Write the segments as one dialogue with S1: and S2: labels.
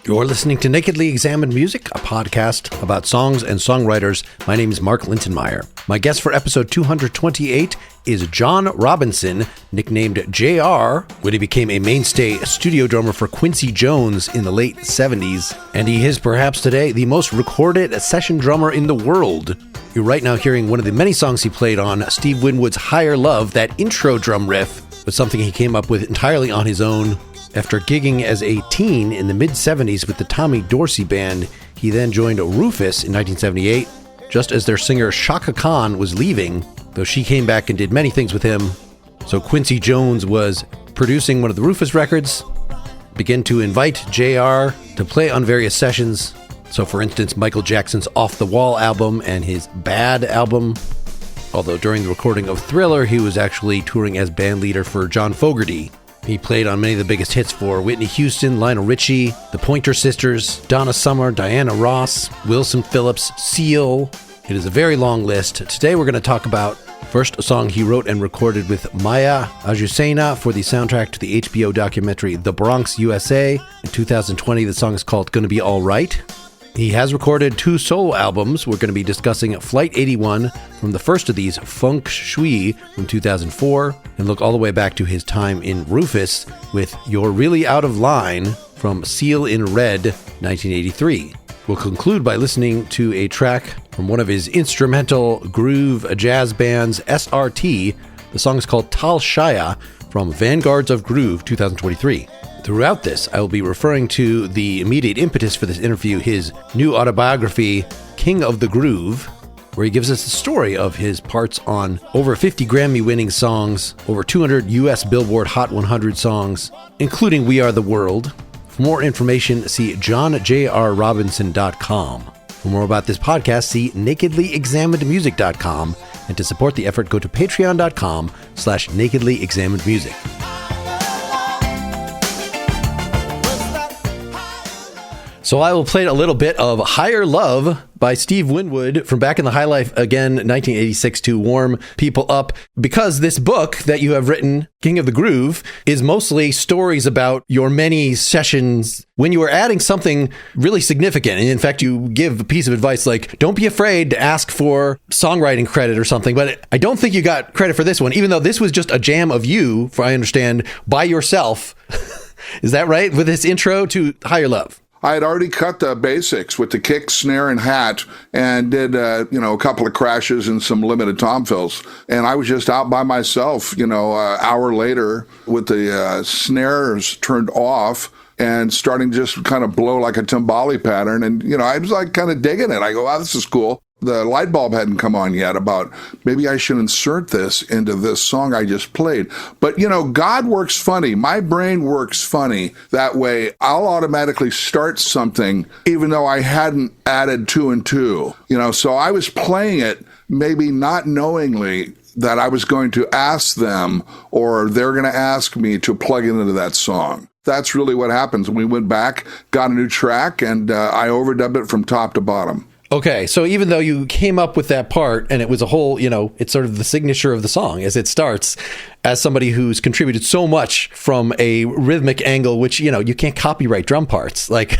S1: You're listening to Nakedly Examined Music, a podcast about songs and songwriters. My name is Mark Lintonmeyer. My guest for episode 228 is John Robinson, nicknamed JR, when he became a mainstay studio drummer for Quincy Jones in the late 70s. And he is perhaps today the most recorded session drummer in the world. You're right now hearing one of the many songs he played on Steve Winwood's Higher Love. That intro drum riff was something he came up with entirely on his own. After gigging as a teen in the mid-70s with the Tommy Dorsey Band, he then joined Rufus in 1978, just as their singer Chaka Khan was leaving, though she came back and did many things with him. So Quincy Jones was producing one of the Rufus records, began to invite JR to play on various sessions. So for instance, Michael Jackson's Off the Wall album and his Bad album. Although during the recording of Thriller, he was actually touring as band leader for John Fogerty. He played on many of the biggest hits for Whitney Houston, Lionel Richie, the Pointer Sisters, Donna Summer, Diana Ross, Wilson Phillips, Seal. It is a very long list. Today we're going to talk about first a song he wrote and recorded with Maya Azucena for the soundtrack to the HBO documentary The Bronx, USA. In 2020, the song is called Gonna Be All Right. He has recorded 2 solo albums. We're going to be discussing Flight 81 from the first of these, Funk Shui from 2004, and look all the way back to his time in Rufus with You're Really Out of Line from Seal in Red, 1983. We'll conclude by listening to a track from one of his instrumental groove jazz bands, SRT. The song is called Tal Shaya from Vanguards of Groove, 2023. Throughout this, I will be referring to the immediate impetus for this interview, his new autobiography, King of the Groove, where he gives us the story of his parts on over 50 Grammy-winning songs, over 200 US Billboard Hot 100 songs, including We Are the World. For more information, see johnjrrobinson.com. For more about this podcast, see nakedlyexaminedmusic.com. And to support the effort, go to patreon.com/nakedlyexaminedmusic. So I will play a little bit of Higher Love by Steve Winwood from back in the High Life, again, 1986, to warm people up, because this book that you have written, King of the Groove, is mostly stories about your many sessions when you were adding something really significant. And in fact, you give a piece of advice like, don't be afraid to ask for songwriting credit or something. But I don't think you got credit for this one, even though this was just a jam of you, for I understand, by yourself. Is that right? With this intro to Higher Love.
S2: I had already cut the basics with the kick, snare, and hat, and did, a couple of crashes and some limited tom fills. And I was just out by myself, an hour later with the snares turned off and starting to just kind of blow like a timbali pattern. And, I was like kind of digging it. I go, wow, this is cool. The light bulb hadn't come on yet about maybe I should insert this into this song I just played. But, God works funny. My brain works funny. That way, I'll automatically start something even though I hadn't added 2 and 2. So I was playing it maybe not knowingly that I was going to ask them or they're going to ask me to plug it into that song. That's really what happens. We went back, got a new track, and I overdubbed it from top to bottom.
S1: Okay, so even though you came up with that part and it was a whole, it's sort of the signature of the song as it starts, as somebody who's contributed so much from a rhythmic angle, which, you can't copyright drum parts. Like,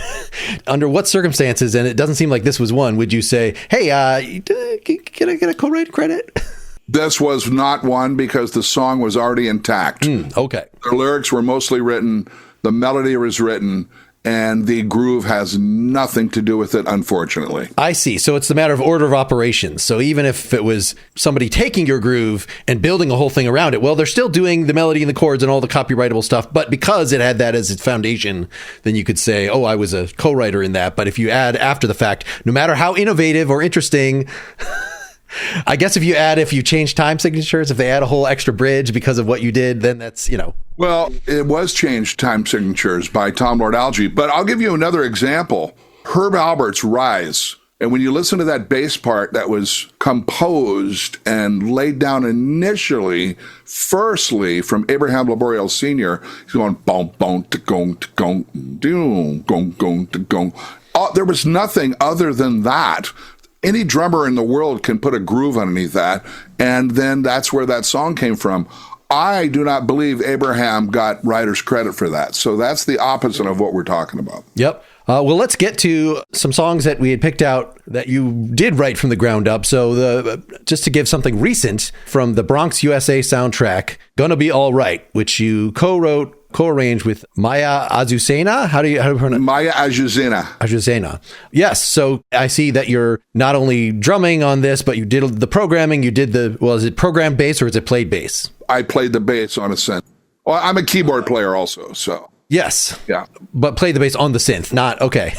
S1: under what circumstances, and it doesn't seem like this was one, would you say, hey, can I get a co-write credit?
S2: This was not one because the song was already intact.
S1: Okay.
S2: The lyrics were mostly written, the melody was written, and the groove has nothing to do with it, unfortunately.
S1: I see. So it's the matter of order of operations. So even if it was somebody taking your groove and building a whole thing around it, well, they're still doing the melody and the chords and all the copyrightable stuff. But because it had that as its foundation, then you could say, oh, I was a co-writer in that. But if you add after the fact, no matter how innovative or interesting... I guess if you change time signatures, if they add a whole extra bridge because of what you did, then that's,
S2: Well, it was changed time signatures by Tom Lord Alge, but I'll give you another example. Herb Alpert's Rise. And when you listen to that bass part that was composed and laid down initially, firstly from Abraham Laboriel Sr., he's going boom, boom, gong, gong, doom, gong, gong, gong. There was nothing other than that. Any drummer in the world can put a groove underneath that, and then that's where that song came from. I do not believe Abraham got writer's credit for that. So that's the opposite of what we're talking about.
S1: Yep. Well, let's get to some songs that we had picked out that you did write from the ground up. So just to give something recent from the Bronx, USA soundtrack, Gonna Be All Right, which you co-arranged with Maya Azucena. How do you pronounce it?
S2: Maya Azucena.
S1: Azucena. Yes. So I see that you're not only drumming on this, but you did the programming. You did is it program bass or is it played bass?
S2: I played the bass on a synth. Well, I'm a keyboard player also, so.
S1: Yes.
S2: Yeah.
S1: But play the bass on the synth, not okay.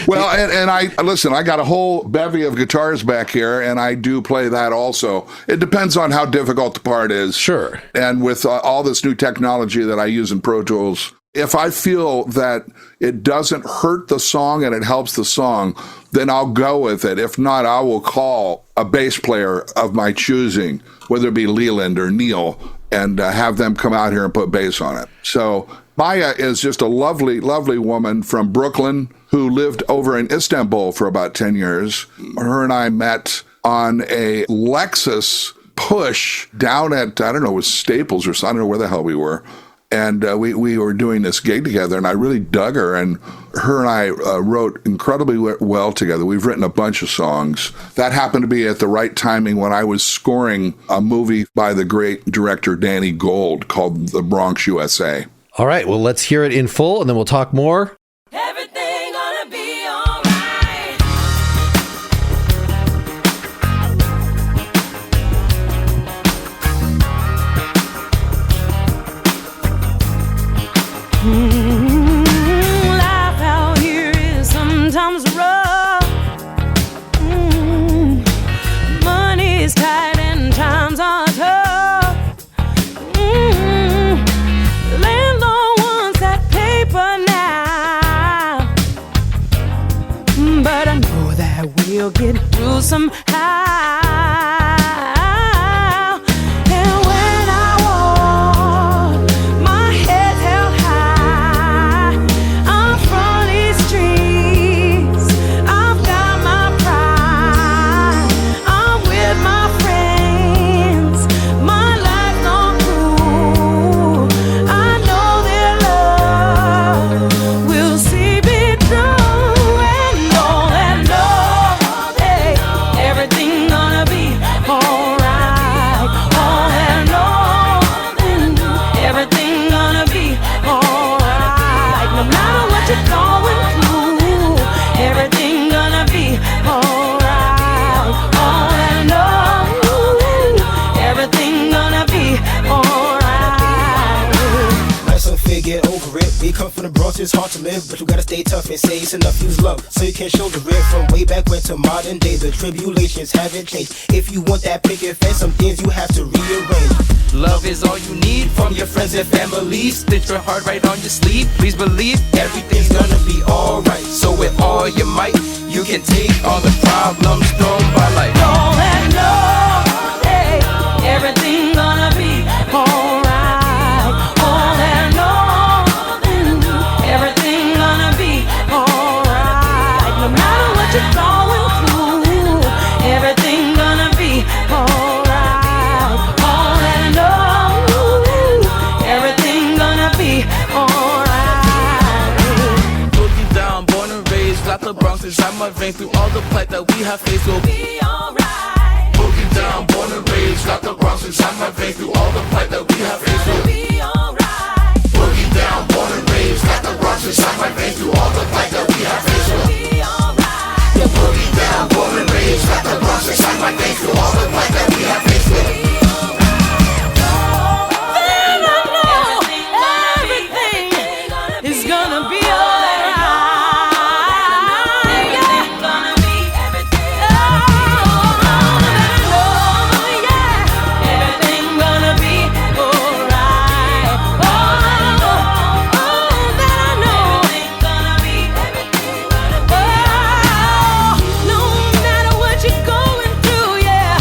S2: Well, and I listen, I got a whole bevy of guitars back here, and I do play that also. It depends on how difficult the part is.
S1: Sure.
S2: And with all this new technology that I use in Pro Tools, if I feel that it doesn't hurt the song and it helps the song, then I'll go with it. If not, I will call a bass player of my choosing, whether it be Leland or Neil, and have them come out here and put bass on it. So Maya is just a lovely, lovely woman from Brooklyn who lived over in Istanbul for about 10 years. Her and I met on a Lexus push down at, I don't know, it was Staples or something. I don't know where the hell we were. And we were doing this gig together, and I really dug her. And her and I wrote incredibly well together. We've written a bunch of songs. That happened to be at the right timing when I was scoring a movie by the great director Danny Gold called The Bronx, USA.
S1: All right, well, let's hear it in full, and then we'll talk more.
S3: Everything gonna be all right. Life out here is sometimes rough. Money is tight and times are tough. Landlord wants that paper now, but I know that we'll get through somehow. And when I walk, my head held high, I'm from these streets, I've got my pride, I'm with my friends, my life's not cruel, I know their love will see me through, and know that love, hey, everything gonna be alright. All that love, everything gonna be alright. No matter what you're going through, everything gonna be alright. All that love, everything gonna be alright.
S4: Let some fear get over it. We come from the Bronx, it's hard to live, but you gotta stay tough and say it's enough. Use love so you can show the real from way back when to modern day. The tribulations haven't changed. If you want that picket fence, some things you have to rearrange.
S5: Love is all you need from your friends and family. Stitch your heart right on your sleeve. Please believe everything's gonna be alright. So with all your might, you can take all the problems thrown by life.
S3: All that love, hey, everything gonna be alright. All that love, everything gonna be alright. No matter what you're going through, everything gonna be alright. All that love, everything gonna be alright.
S5: Boogie down, born and raised, got the Bronx inside my veins. Through all the plight that we have faced, we'll
S3: Be alright.
S5: boogie down, born and raised, got the Bronx inside my veins. Through all the plight that we have faced, we'll
S3: Be alright.
S5: boogie down, born and raised, got the Bronx inside my veins. Through all the plight that we have faced, we'll
S3: Be alright.
S5: boogie down, born and raised, got the Bronx inside my veins. Through all the plight that we have faced, we'll
S3: Then I know everything is gonna be alright. Everything gonna be, everything everything gonna be alright. Then I know everything gonna be, everything gonna be. No matter what you're going through, yeah.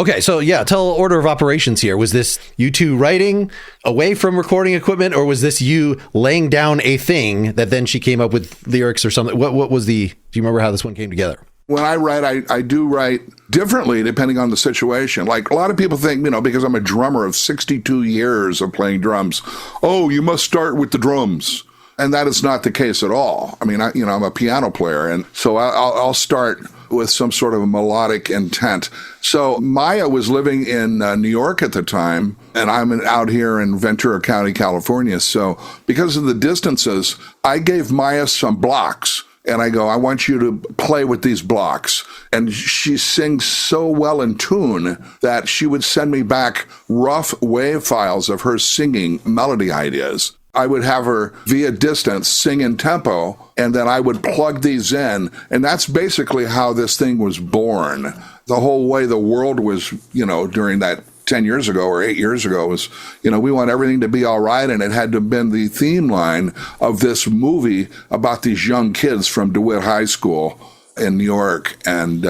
S1: Okay, so yeah, tell order of operations here. Was this you two writing away from recording equipment, or was this you laying down a thing that then she came up with lyrics or something? What was do you remember how this one came together?
S2: When I write, I do write differently depending on the situation. Like a lot of people think, because I'm a drummer of 62 years of playing drums, oh, you must start with the drums. And that is not the case at all. I mean, I'm a piano player, and so I'll start with some sort of a melodic intent. So Maya was living in New York at the time, and I'm out here in Ventura County, California. So because of the distances, I gave Maya some blocks. And I go, I want you to play with these blocks. And she sings so well in tune that she would send me back rough wave files of her singing melody ideas. I would have her via distance sing in tempo, and then I would plug these in. And that's basically how this thing was born. The whole way the world was, during that 10 years ago or 8 years ago was, we want everything to be all right. And it had to have been the theme line of this movie about these young kids from DeWitt High School in New York, and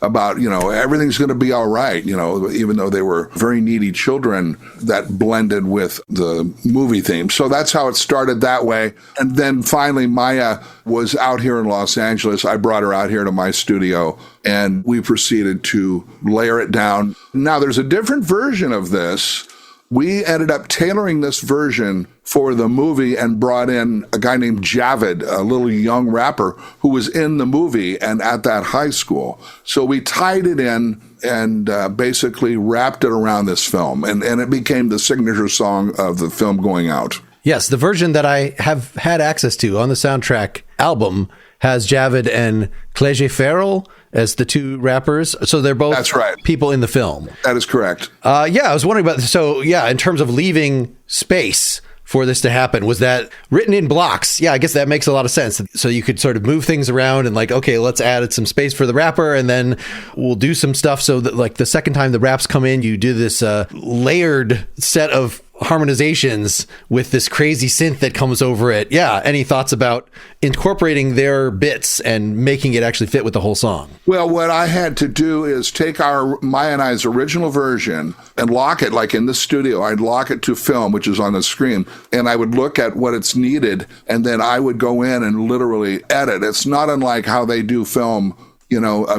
S2: about, everything's going to be all right, even though they were very needy children, that blended with the movie theme. So that's how it started that way. And then finally, Maya was out here in Los Angeles. I brought her out here to my studio, and we proceeded to layer it down. Now, there's a different version of this. We ended up tailoring this version for the movie and brought in a guy named Javid, a little young rapper who was in the movie and at that high school. So we tied it in and basically wrapped it around this film. And it became the signature song of the film going out.
S1: Yes, the version that I have had access to on the soundtrack album has Javid and Clége Farrell as the two rappers. So they're both
S2: That's right.
S1: people in the film.
S2: That is correct.
S1: I was wondering about this. So yeah, in terms of leaving space for this to happen, was that written in blocks? Yeah, I guess that makes a lot of sense. So you could sort of move things around and okay, let's add some space for the rapper, and then we'll do some stuff so that the second time the raps come in, you do this layered set of harmonizations with this crazy synth that comes over it. Yeah. Any thoughts about incorporating their bits and making it actually fit with the whole song?
S2: Well, what I had to do is take Maya and I's original version and lock it, like in the studio. I'd lock it to film, which is on the screen, and I would look at what it's needed, and then I would go in and literally edit. It's not unlike how they do film,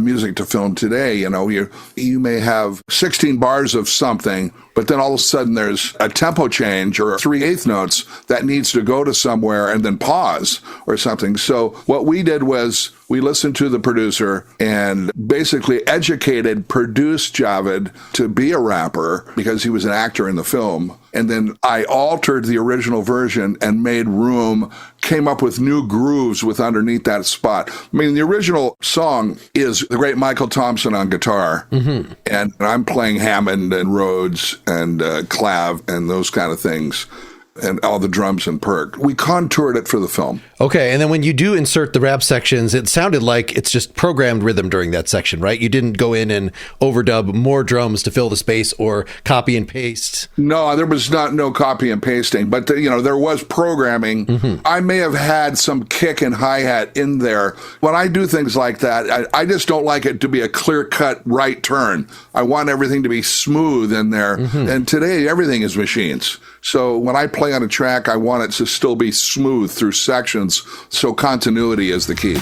S2: music to film today. You may have 16 bars of something, but then all of a sudden there's a tempo change or 3/8 notes that needs to go to somewhere and then pause or something. So what we did was we listened to the producer and basically produced Javid to be a rapper because he was an actor in the film. And then I altered the original version and made room, came up with new grooves with underneath that spot. I mean, the original song is the great Michael Thompson on guitar. Mm-hmm. And I'm playing Hammond and Rhodes and clav and those kind of things, and all the drums and perk. We contoured it for the film.
S1: Okay, and then when you do insert the rap sections, it sounded like it's just programmed rhythm during that section, right? You didn't go in and overdub more drums to fill the space or copy and paste.
S2: No, there was no copy and pasting, but there was programming. Mm-hmm. I may have had some kick and hi-hat in there. When I do things like that, I just don't like it to be a clear-cut right turn. I want everything to be smooth in there. Mm-hmm. And today, everything is machines. So when I play on a track, I want it to still be smooth through sections. So continuity is the key.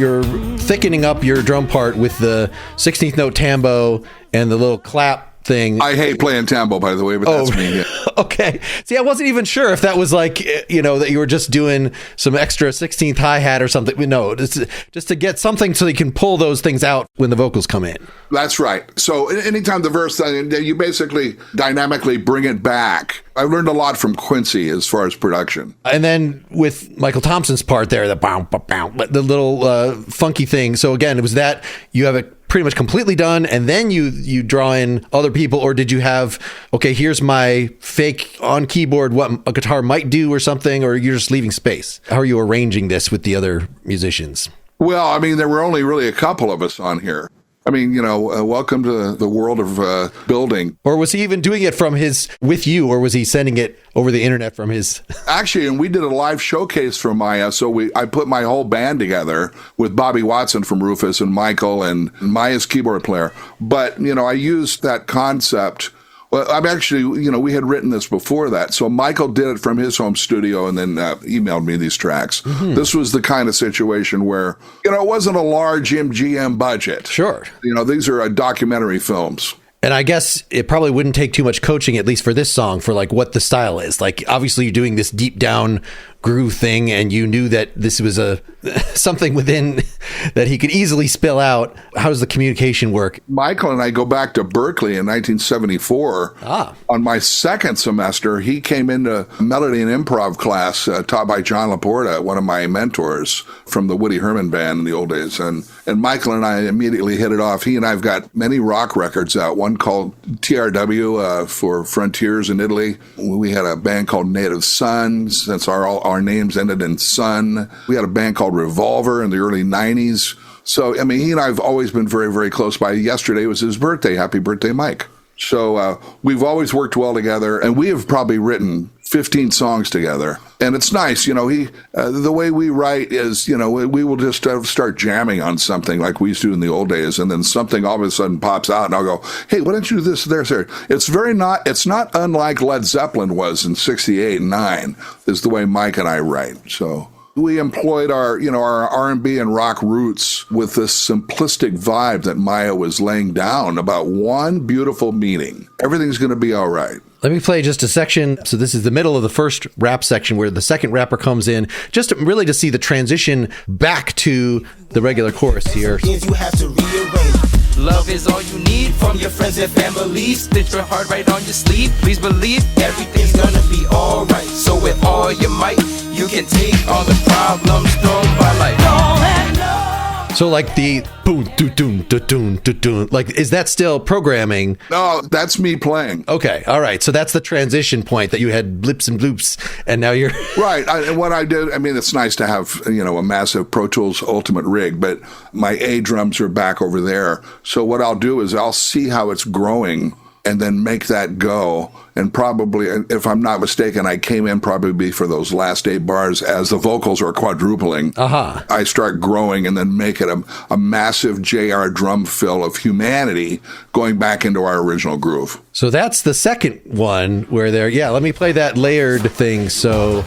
S1: You're thickening up your drum part with the 16th note tambo and the little clap thing.
S2: I hate playing tambo, by the way, but that's me. Yeah.
S1: Okay. See, I wasn't even sure if that was that you were just doing some extra 16th hi-hat or something. No, just to get something so you can pull those things out when the vocals come in.
S2: That's right. So anytime the verse, you basically dynamically bring it back. I learned a lot from Quincy as far as production.
S1: And then with Michael Thompson's part there, the little funky thing. So again, it was that you have it pretty much completely done, and then you draw in other people, or did you have, okay, here's my fake on keyboard what a guitar might do or something, or you're just leaving space? How are you arranging this with the other musicians?
S2: Well, I mean, there were only really a couple of us on here. I mean, welcome to the world of building.
S1: Or was he even doing it with you, or was he sending it over the internet from his?
S2: Actually, and we did a live showcase for Maya, so I put my whole band together with Bobby Watson from Rufus and Michael and Maya's keyboard player. But, I used that concept. Well, I'm actually, we had written this before that. So Michael did it from his home studio and then emailed me these tracks. Mm-hmm. This was the kind of situation where, it wasn't a large MGM budget.
S1: Sure.
S2: These are documentary films.
S1: And I guess it probably wouldn't take too much coaching, at least for this song, for like what the style is. Like, obviously you're doing this deep down groove thing, and you knew that this was something within that he could easily spill out. How does the communication work?
S2: Michael and I go back to Berkeley in 1974. On my second semester, he came into melody and improv class taught by John Laporta, one of my mentors from the Woody Herman band in the old days. And Michael and I immediately hit it off. He and I have got many rock records out, one called TRW for Frontiers in Italy. We had a band called Native Sons. That's our names ended in Sun. We had a band called Revolver in the early 90s. So, he and I have always been very, very close by. Yesterday was his birthday. Happy birthday, Mike. So we've always worked well together, and we have probably written 15 songs together. And it's nice, the way we write is, we will just start jamming on something like we used to in the old days, and then something all of a sudden pops out, and I'll go, hey, why don't you do this there, sir? It's not unlike Led Zeppelin was in 68 and 9, is the way Mike and I write. So we employed our R&B and rock roots with this simplistic vibe that Maya was laying down about one beautiful meaning. Everything's going to be all right.
S1: Let me play just a section. So this is the middle of the first rap section where the second rapper comes in, just really to see the transition back to the regular chorus here.
S4: You have to rearrange.
S5: Love is all you need from your friends and family. Stitch your heart right on your sleeve. Please believe everything's gonna be alright. So with all your might, you can take all the problems thrown by life.
S1: So like the boom, doo-doon, doo-doon, doo-doon, like, is that still programming?
S2: No, that's me playing.
S1: Okay, all right. So that's the transition point that you had blips and bloops, and now you're...
S2: Right. And what I did, it's nice to have, a massive Pro Tools Ultimate rig, but my A drums are back over there. So what I'll do is I'll see how it's growing and then make that go. And probably, if I'm not mistaken, I came in probably for those last 8 bars as the vocals are quadrupling. I start growing and then make it a massive JR drum fill of humanity going back into our original groove.
S1: So that's the second one where let me play that layered thing. So...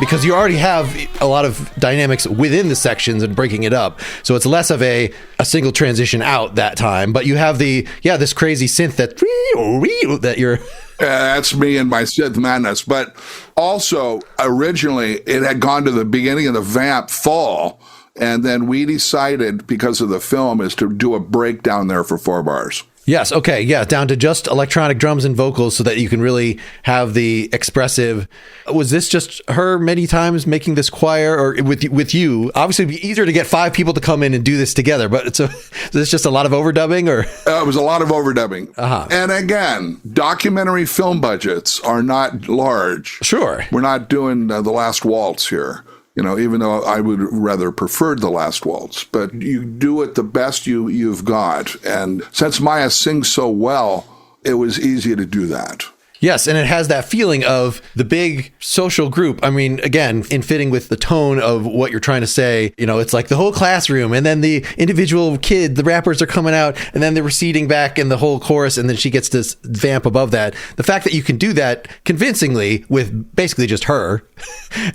S1: Because you already have a lot of dynamics within the sections and breaking it up. So it's less of a single transition out that time. But you have this crazy synth that you're...
S2: That's me and my synth madness. But also, originally, it had gone to the beginning of the vamp fall. And then we decided, because of the film, is to do a breakdown there for 4 bars.
S1: Yes. Okay. Yeah. Down to just electronic drums and vocals so that you can really have the expressive. Was this just her many times making this choir, or with you? Obviously, it'd be easier to get 5 people to come in and do this together, but is this just a lot of overdubbing, or?
S2: It was a lot of overdubbing. And again, documentary film budgets are not large.
S1: Sure.
S2: We're not doing The Last Waltz here. Even though I would rather preferred The Last Waltz, but you do it the best you've got. And since Maya sings so well, it was easy to do that.
S1: Yes, and it has that feeling of the big social group. I mean, again, in fitting with the tone of what you're trying to say, it's like the whole classroom, and then the individual kid, the rappers are coming out, and then they're receding back in the whole chorus, and then she gets this vamp above that. The fact that you can do that convincingly with basically just her,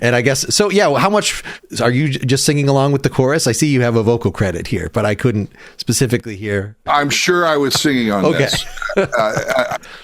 S1: and I guess, so yeah, how much are you just singing along with the chorus? I see you have a vocal credit here, but I couldn't specifically hear.
S2: I'm sure I was singing on this.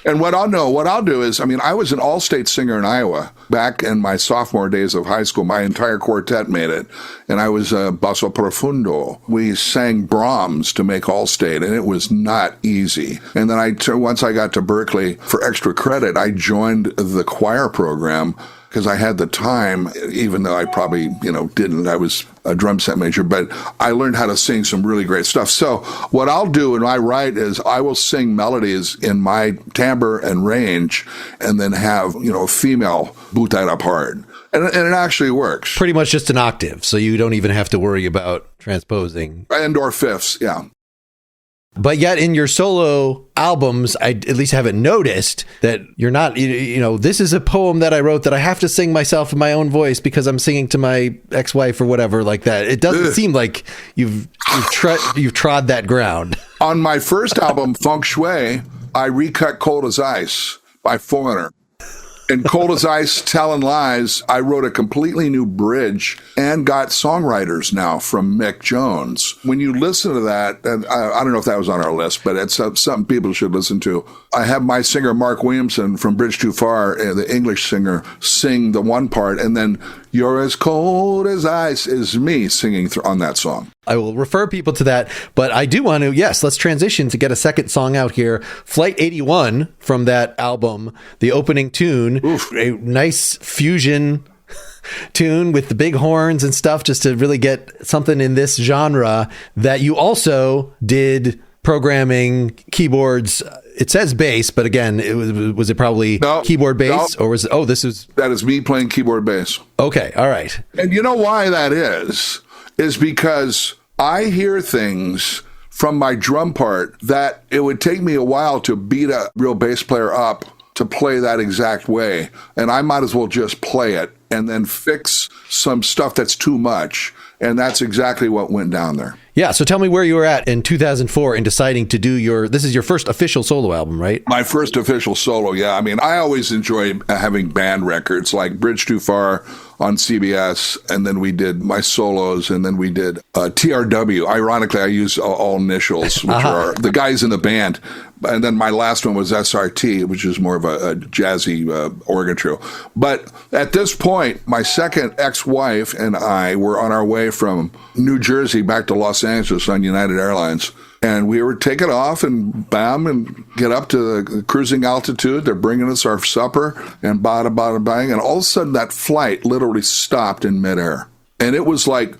S2: And what I'll do is, I was an all-state singer in Iowa back in my sophomore days of high school. My entire quartet made it, and I was basso profundo. We sang Brahms to make all-state, and it was not easy. And then once I got to Berkeley for extra credit, I joined the choir program. because I had the time, even though I probably, didn't. I was a drum set major, but I learned how to sing some really great stuff. So what I'll do when I write is I will sing melodies in my timbre and range and then have, a female boot that up hard. And it actually works.
S1: Pretty much just an octave, so you don't even have to worry about transposing.
S2: And or fifths, yeah.
S1: But yet in your solo albums, I at least haven't noticed that you're not, this is a poem that I wrote that I have to sing myself in my own voice because I'm singing to my ex-wife or whatever like that. It doesn't seem like you've trod that ground.
S2: On my first album, Feng Shui, I recut Cold as Ice by Foreigner. In Cold as Ice, Telling Lies, I wrote a completely new bridge and got songwriters now from Mick Jones. When you listen to that, and I don't know if that was on our list, but it's something people should listen to. I have my singer, Mark Williamson, from Bridge Too Far, the English singer, sing the one part, and then You're As Cold as Ice is me singing on that song.
S1: I will refer people to that, but I do want to, let's transition to get a second song out here. Flight 81 from that album, the opening tune, a nice fusion tune with the big horns and stuff, just to really get something in this genre that you also did programming, keyboards. It says bass, but again, was it probably keyboard bass or was it,
S2: that is me playing keyboard bass.
S1: Okay. All right.
S2: And you know why that is because I hear things from my drum part that it would take me a while to beat a real bass player up to play that exact way. And I might as well just play it and then fix some stuff that's too much. And that's exactly what went down there.
S1: Yeah. So tell me where you were at in 2004 in deciding to do this is your first official solo album, right?
S2: My first official solo. Yeah. I mean, I always enjoy having band records like Bridge Too Far on CBS. And then we did my solos, and then we did TRW. Ironically, I use all initials, which are the guys in the band. And then my last one was SRT, which is more of a jazzy organ trio. But at this point, my second ex-wife and I were on our way from New Jersey back to Los Angeles on United Airlines. And we were taking off and bam, and get up to the cruising altitude. They're bringing us our supper and bada, bada, bang. And all of a sudden that flight literally stopped in midair. And it was like,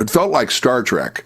S2: it felt like Star Trek.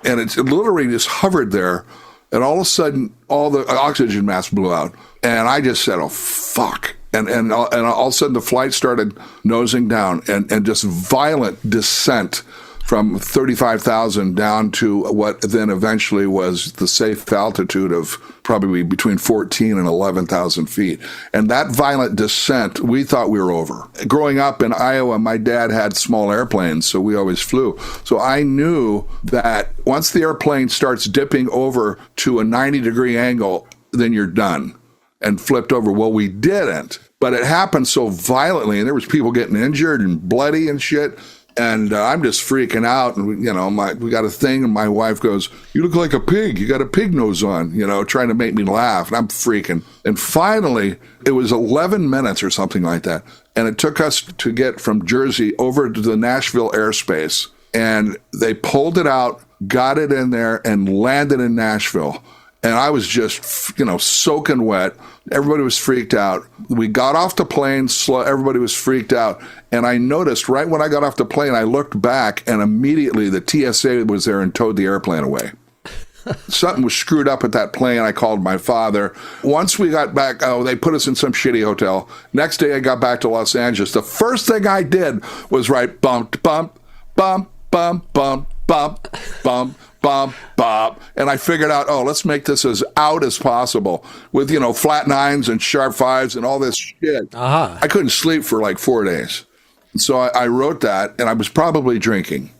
S2: And it literally just hovered there. And all of a sudden, all the oxygen mask blew out. And I just said, oh, fuck. And all of a sudden, the flight started nosing down and just violent descent from 35,000 down to what then eventually was the safe altitude of probably between 14 and 11,000 feet. And that violent descent, we thought we were over. Growing up in Iowa, my dad had small airplanes, so we always flew. So I knew that once the airplane starts dipping over to a 90-degree angle, then you're done. And flipped over. Well, we didn't. But it happened so violently, and there was people getting injured and bloody and shit. And I'm just freaking out. And, we got a thing, and my wife goes, "You look like a pig. You got a pig nose on," trying to make me laugh. And I'm freaking. And finally, it was 11 minutes or something like that. And it took us to get from Jersey over to the Nashville airspace. And they pulled it out, got it in there, and landed in Nashville. And I was just, soaking wet. Everybody was freaked out. We got off the plane slow. Everybody was freaked out. And I noticed right when I got off the plane, I looked back, and immediately the TSA was there and towed the airplane away. Something was screwed up at that plane. I called my father. Once we got back, they put us in some shitty hotel. Next day, I got back to Los Angeles. The first thing I did was write bump, bump, bump, bump, bump, bump, bump. Bump, bump. And I figured out, let's make this as out as possible with, flat nines and sharp fives and all this shit. I couldn't sleep for like 4 days. So I wrote that, and I was probably drinking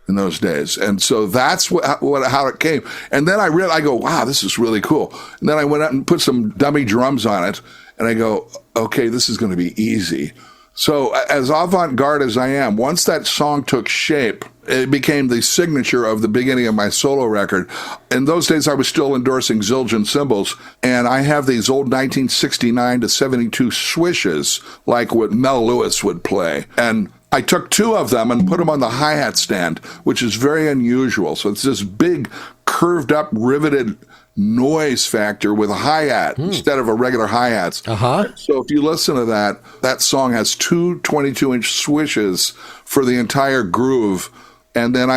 S2: in those days. And so that's how it came. And then I go, wow, this is really cool. And then I went out and put some dummy drums on it, and I go, okay, this is going to be easy. So as avant-garde as I am, once that song took shape, it became the signature of the beginning of my solo record. In those days, I was still endorsing Zildjian cymbals, and I have these old 1969 to 72 swishes, like what Mel Lewis would play. And I took 2 of them and put them on the hi-hat stand, which is very unusual. So it's this big curved up, riveted noise factor with a hi-hat instead of a regular hi-hats. So if you listen to that song has two 22-inch swishes for the entire groove. And then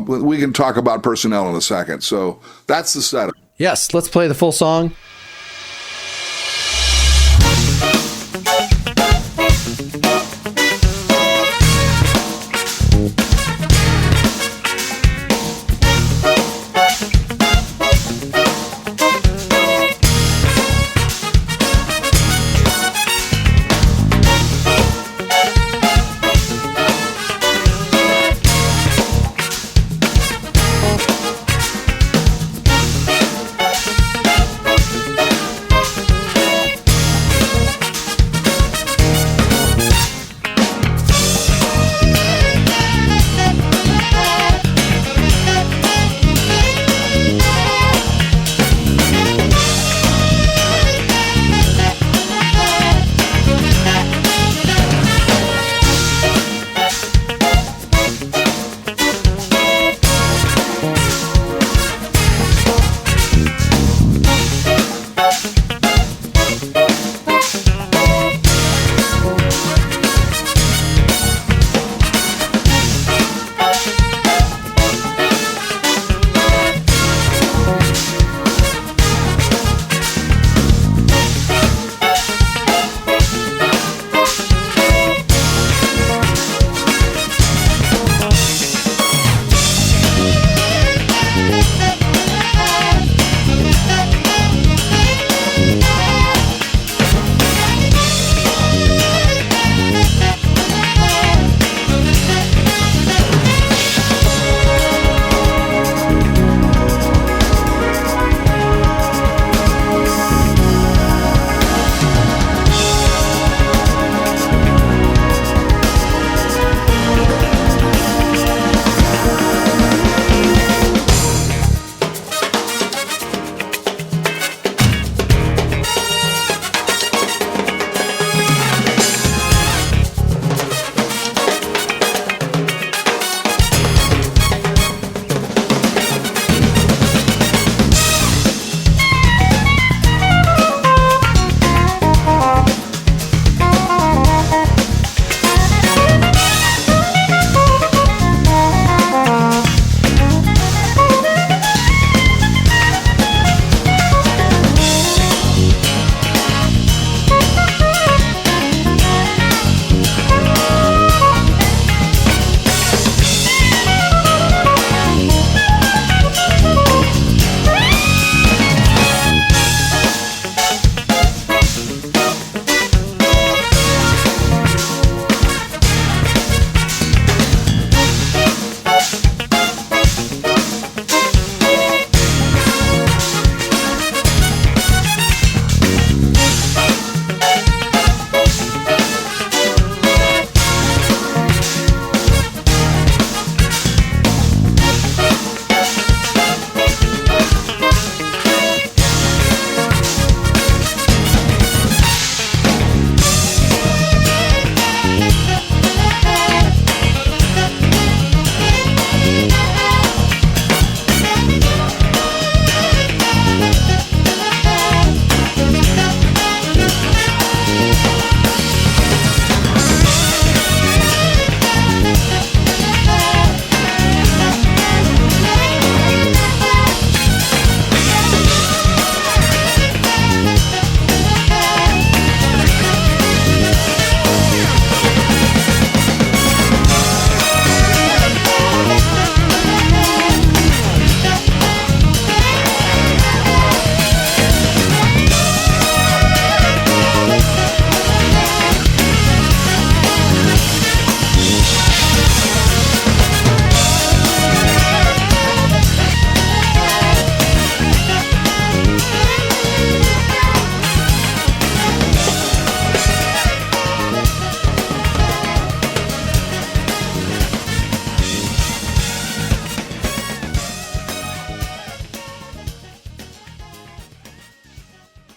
S2: we can talk about personnel in a second. So that's the setup.
S1: Yes, let's play the full song.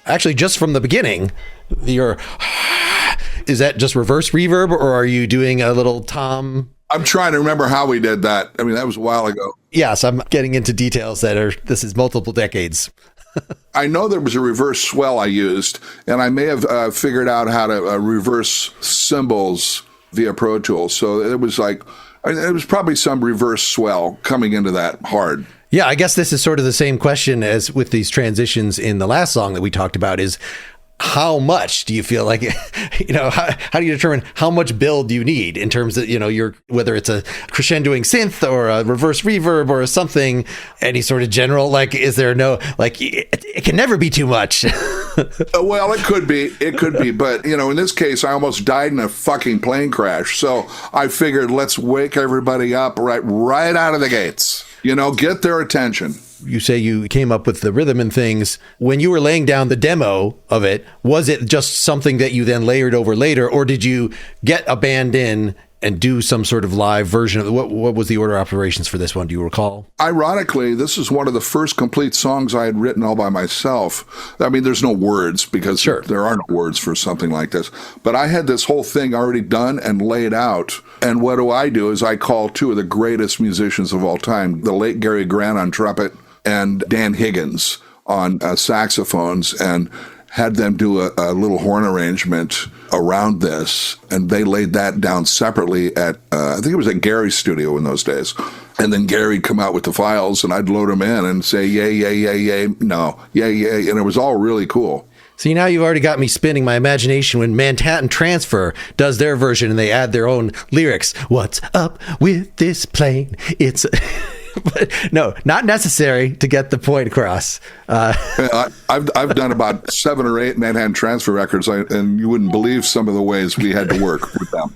S1: Actually, just from the beginning, is that just reverse reverb, or are you doing a little tom
S2: I'm trying to remember how we did that. I mean, that was a while ago.
S1: Yes, I'm getting into details this is multiple decades.
S2: I know there was a reverse swell I used, and I may have figured out how to reverse cymbals via Pro Tools. So it was probably some reverse swell coming into that hard.
S1: Yeah, I guess this is sort of the same question as with these transitions in the last song that we talked about is how much do you feel like, how do you determine how much build do you need in terms of, whether it's a crescendoing synth or a reverse reverb or something, any sort of general, is there no, it can never be too much.
S2: Well, it could be. But, in this case, I almost died in a fucking plane crash. So I figured let's wake everybody up right out of the gates, get their attention.
S1: You say you came up with the rhythm and things. When you were laying down the demo of it, was it just something that you then layered over later, or did you get a band in and do some sort of live version of it? What was the order of operations for this one? Do you recall?
S2: Ironically, this is one of the first complete songs I had written all by myself. I mean, there's no words because there are no words for something like this. But I had this whole thing already done and laid out. And what do is I call two of the greatest musicians of all time, the late Gary Grant on trumpet and Dan Higgins on saxophones, and had them do a little horn arrangement around this, and they laid that down separately at, I think it was at Gary's studio in those days. And then Gary'd come out with the files, and I'd load them in and say, yay, yay, yay, yay, no, yay, yay, and it was all really cool.
S1: See, now you've already got me spinning my imagination when Manhattan Transfer does their version and they add their own lyrics. What's up with this plane? It's... But no, not necessary to get the point across.
S2: I've done about 7 or 8 Manhattan Transfer records, and you wouldn't believe some of the ways we had to work with them.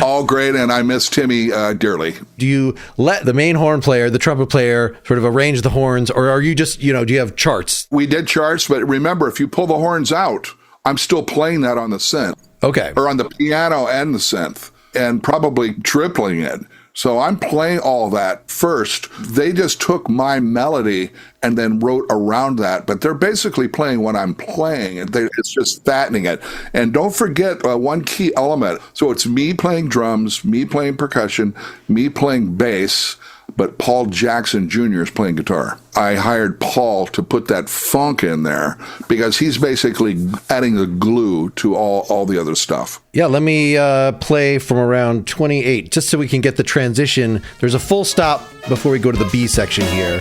S2: All great, and I miss Timmy dearly.
S1: Do you let the main horn player, the trumpet player, sort of arrange the horns, or are you just, do you have charts?
S2: We did charts, but remember, if you pull the horns out, I'm still playing that on the synth.
S1: Okay.
S2: Or on the piano and the synth, and probably tripling it. So I'm playing all that first. They just took my melody and then wrote around that. But they're basically playing what I'm playing. It's just fattening it. And don't forget one key element. So it's me playing drums, me playing percussion, me playing bass, but Paul Jackson Jr. is playing guitar. I hired Paul to put that funk in there because he's basically adding the glue to all the other stuff.
S1: Yeah, let me play from around 28, just so we can get the transition. There's a full stop before we go to the B section here.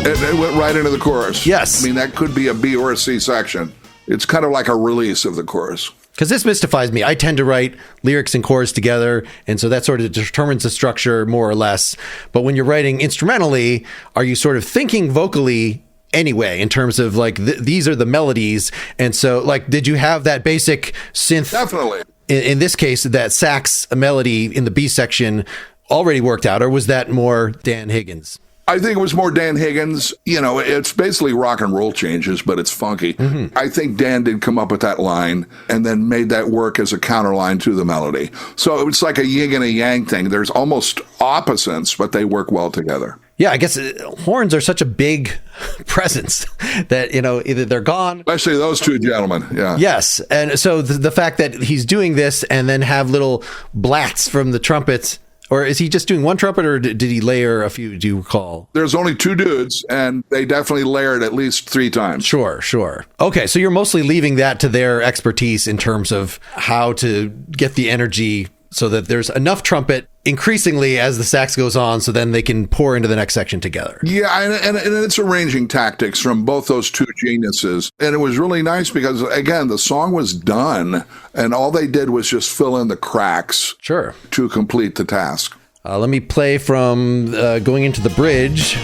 S2: It went right into the chorus.
S1: Yes.
S2: I mean, that could be a B or a C section. It's kind of like a release of the chorus.
S1: Because this mystifies me. I tend to write lyrics and chorus together, and so that sort of determines the structure more or less. But when you're writing instrumentally, are you sort of thinking vocally anyway, in terms of these are the melodies? And so, did you have that basic synth?
S2: Definitely.
S1: In this case, that sax melody in the B section already worked out, or was that more Dan Higgins?
S2: I think it was more Dan Higgins. It's basically rock and roll changes, but it's funky. Mm-hmm. I think Dan did come up with that line and then made that work as a counterline to the melody. So it's like a yin and a yang thing. There's almost opposites, but they work well together.
S1: Yeah, I guess horns are such a big presence that, either they're gone.
S2: Especially those two gentlemen, yeah.
S1: Yes, and so the fact that he's doing this and then have little blats from the trumpets. Or is he just doing one trumpet, or did he layer a few? Do you recall?
S2: There's only 2 dudes, and they definitely layered at least 3 times.
S1: Sure. Okay, so you're mostly leaving that to their expertise in terms of how to get the energy so that there's enough trumpet increasingly as the sax goes on, so then they can pour into the next section together.
S2: Yeah, and it's arranging tactics from both those two geniuses. And it was really nice because, again, the song was done, and all they did was just fill in the cracks to complete the task.
S1: Let me play from going into the bridge.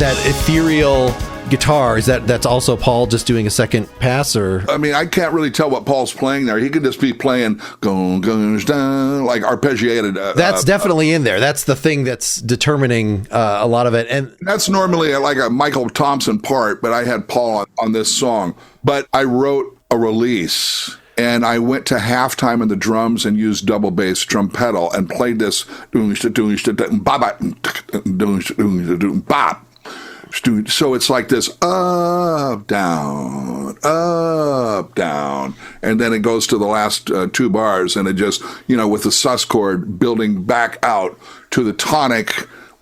S1: That ethereal guitar, that's also Paul just doing a second pass, or?
S2: I mean, I can't really tell what Paul's playing there. He could just be playing like arpeggiated.
S1: That's definitely in there. That's the thing that's determining a lot of it. And
S2: that's normally like a Michael Thompson part, but I had Paul on this song. But I wrote a release. And I went to halftime in the drums and used double bass drum pedal and played this. So it's like this up, down, and then it goes to the last two bars, and it just, with the sus chord building back out to the tonic,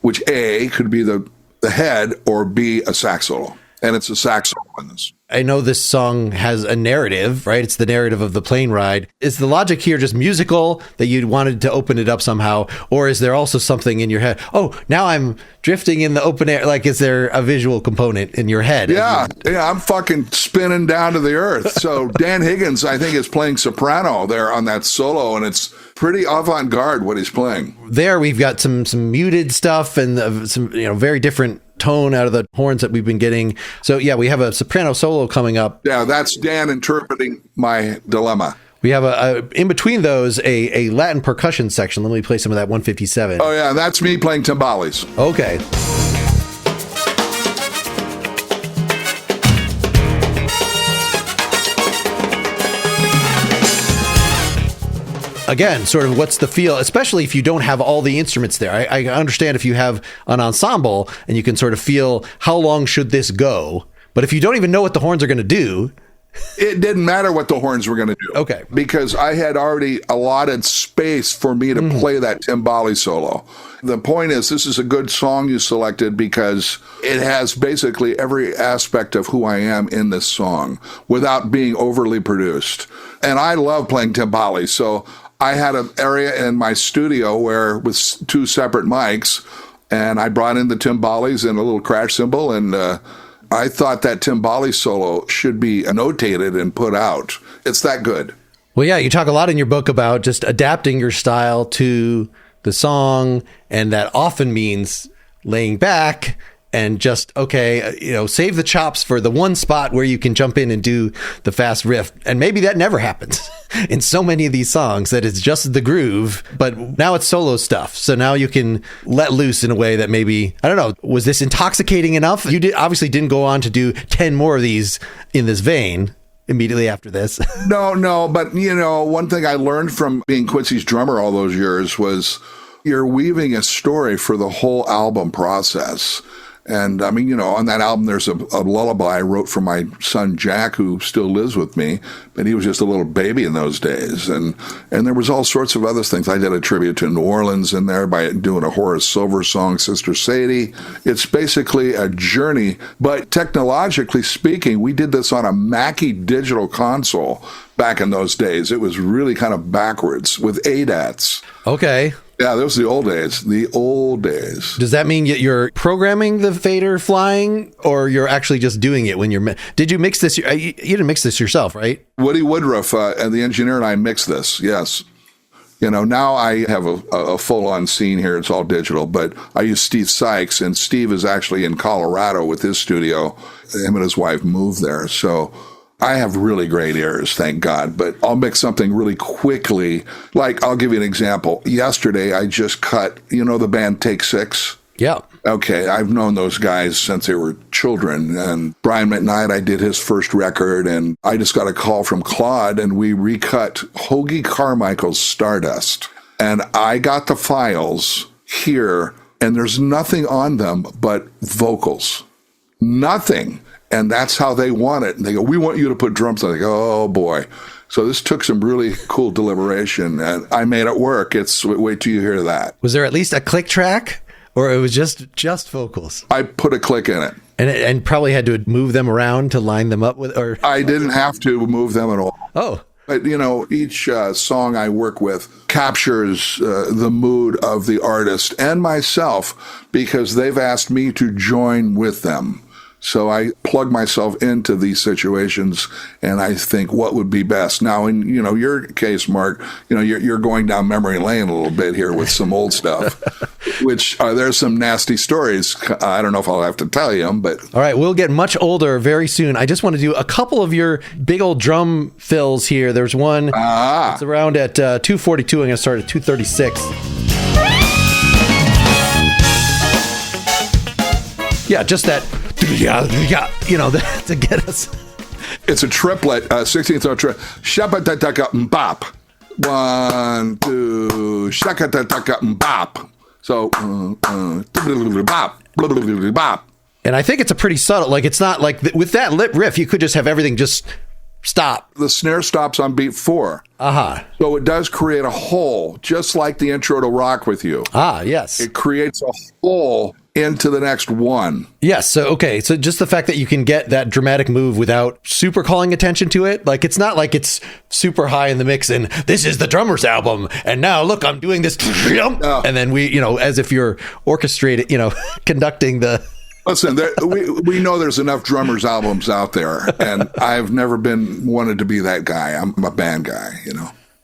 S2: which A could be the head or B a sax solo. And it's a sax solo in this.
S1: I know this song has a narrative, right? It's the narrative of the plane ride. Is the logic here just musical that you wanted to open it up somehow? Or is there also something in your head? Oh, now I'm drifting in the open air. Like, is there a visual component in your head?
S2: Yeah, I'm fucking spinning down to the earth. So Dan Higgins, I think, is playing soprano there on that solo, and it's pretty avant-garde what he's playing.
S1: There we've got some muted stuff and some very different tone out of the horns that we've been getting. So yeah, we have a soprano solo coming up.
S2: Yeah, that's Dan interpreting my dilemma.
S1: We have in between those a Latin percussion section. Let me play some of that 157.
S2: Oh yeah, that's me playing timbales.
S1: Okay. Again, sort of what's the feel, especially if you don't have all the instruments there. I understand if you have an ensemble and you can sort of feel how long should this go. But if you don't even know what the horns are going to do.
S2: It didn't matter what the horns were going to do.
S1: Okay.
S2: Because I had already allotted space for me to play that timbale solo. The point is, this is a good song you selected because it has basically every aspect of who I am in this song without being overly produced. And I love playing timbales, so I had an area in my studio where with two separate mics, and I brought in the timbales and a little crash cymbal, and I thought that timbale solo should be annotated and put out. It's that good.
S1: Well, yeah, you talk a lot in your book about just adapting your style to the song, and that often means laying back and just, save the chops for the one spot where you can jump in and do the fast riff. And maybe that never happens in so many of these songs, that it's just the groove, but now it's solo stuff. So now you can let loose in a way that maybe, I don't know, was this intoxicating enough? You obviously didn't go on to do 10 more of these in this vein immediately after this.
S2: No, but one thing I learned from being Quincy's drummer all those years was you're weaving a story for the whole album process. And I mean, on that album, there's a lullaby I wrote for my son, Jack, who still lives with me, but he was just a little baby in those days. And there was all sorts of other things. I did a tribute to New Orleans in there by doing a Horace Silver song, Sister Sadie. It's basically a journey, but technologically speaking, we did this on a Mackie digital console back in those days. It was really kind of backwards with ADATs.
S1: Okay.
S2: Yeah, those were the old days. The old days.
S1: Does that mean you're programming the fader flying, or you're actually just doing it when you're... Did you mix this? You didn't mix this yourself, right?
S2: Woody Woodruff, and the engineer, and I mixed this, yes. Now I have a full-on scene here. It's all digital, but I use Steve Sykes, and Steve is actually in Colorado with his studio. Him and his wife moved there, so... I have really great ears, thank God, but I'll mix something really quickly. Like, I'll give you an example. Yesterday, I just cut, the band Take Six?
S1: Yeah.
S2: Okay, I've known those guys since they were children. And Brian McKnight, I did his first record, and I just got a call from Claude, and we recut Hoagie Carmichael's Stardust. And I got the files here, and there's nothing on them but vocals. Nothing. And that's how they want it. And they go, we want you to put drums on it. I go, oh boy. So this took some really cool deliberation, and I made it work. Wait till you hear that.
S1: Was there at least a click track, or it was just vocals?
S2: I put a click in it.
S1: And probably had to move them around to line them up with, or?
S2: I didn't have to move them at all.
S1: Oh.
S2: But, each song I work with captures the mood of the artist and myself, because they've asked me to join with them. So I plug myself into these situations, and I think what would be best. Now, in your case, Mark, you're going down memory lane a little bit here with some old stuff, which there's some nasty stories. I don't know if I'll have to tell you them, but
S1: all right, we'll get much older very soon. I just want to do a couple of your big old drum fills here. There's one. It's around at 242. I'm going to start at 236. Yeah, just that. To get us
S2: It's a triplet, 16th note triplet. Shapa-ta-ta-ka mbop. 1, 2, shaka-ta-ta-ka mbop. So, bop, bop.
S1: And I think it's a pretty subtle, like it's not like with that lip riff, you could just have everything just stop.
S2: The snare stops on beat 4.
S1: Uh-huh.
S2: So it does create a hole, just like the intro to Rock With You.
S1: Ah, yes.
S2: It creates a hole into the next one.
S1: Yes. So, okay. So just the fact that you can get that dramatic move without super calling attention to it. Like, it's not like it's super high in the mix and this is the drummer's album. And now look, I'm doing this. And then we, as if you're orchestrating, conducting the...
S2: Listen, we know there's enough drummers albums out there, and I've never wanted to be that guy. I'm a band guy,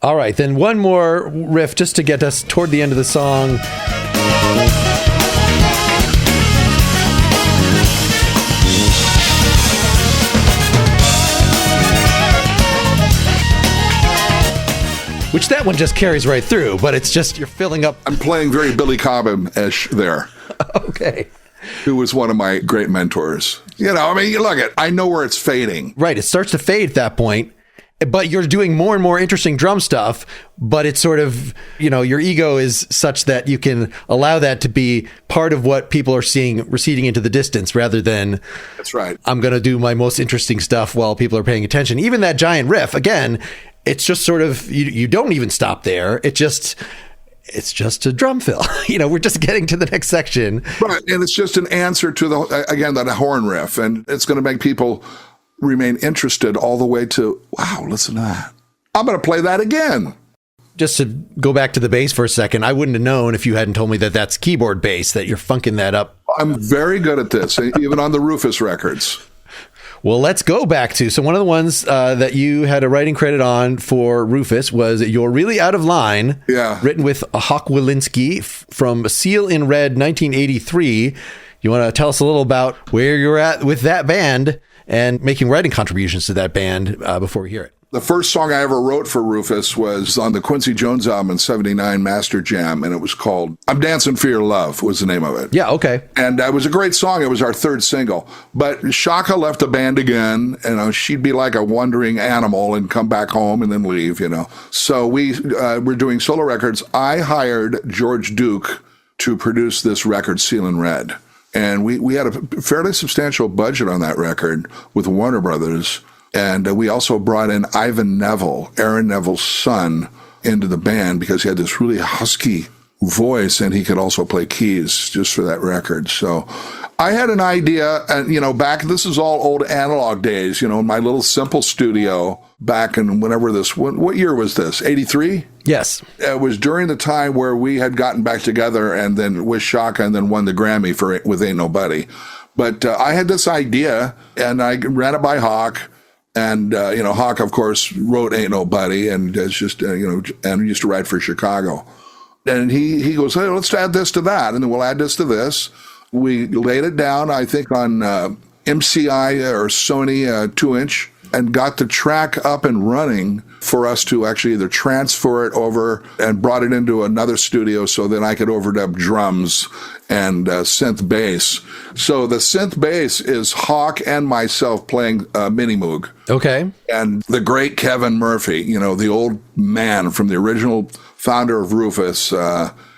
S1: All right, then one more riff just to get us toward the end of the song. Which that one just carries right through, but it's just you're filling up.
S2: I'm playing very Billy Cobham-ish there.
S1: Okay.
S2: Who was one of my great mentors. Look I know where it's fading.
S1: Right. It starts to fade at that point, but you're doing more and more interesting drum stuff, but it's sort of, your ego is such that you can allow that to be part of what people are seeing receding into the distance rather than,
S2: that's right,
S1: I'm going to do my most interesting stuff while people are paying attention. Even that giant riff, again, it's just sort of, you don't even stop there. It's just a drum fill. We're just getting to the next section.
S2: Right. And it's just an answer to that horn riff. And it's going to make people remain interested all the way to, wow, listen to that. I'm going to play that again.
S1: Just to go back to the bass for a second, I wouldn't have known if you hadn't told me that that's keyboard bass, that you're funking that up.
S2: I'm very good at this, even on the Rufus records.
S1: Well, let's go back to, so one of the ones that you had a writing credit on for Rufus was You're Really Out of Line, written with Hawk Walensky from Seal in Red 1983. You want to tell us a little about where you're at with that band and making writing contributions to that band before we hear it?
S2: The first song I ever wrote for Rufus was on the Quincy Jones album in '79, Master Jam, and it was called I'm Dancing for Your Love was the name of it.
S1: Yeah, okay.
S2: And it was a great song. It was our third single. But Chaka left the band again. She'd be like a wandering animal and come back home and then leave, So we were doing solo records. I hired George Duke to produce this record, Seal in Red. And we had a fairly substantial budget on that record with Warner Brothers. And we also brought in Ivan Neville, Aaron Neville's son, into the band because he had this really husky voice and he could also play keys just for that record. So I had an idea, and, this is all old analog days, in my little simple studio back in what year was this? 83?
S1: Yes.
S2: It was during the time where we had gotten back together and then with Chaka and then won the Grammy with Ain't Nobody. But I had this idea and I ran it by Hawk. And, Hawk, of course, wrote Ain't Nobody and it's just, and used to write for Chicago. And he goes, hey, let's add this to that. And then we'll add this to this. We laid it down, I think, on MCI or Sony 2-inch and got the track up and running for us to actually either transfer it over and brought it into another studio so then I could overdub drums and synth bass. So the synth bass is Hawk and myself playing Mini Moog.
S1: Okay.
S2: And the great Kevin Murphy, the old man from the original founder of Rufus,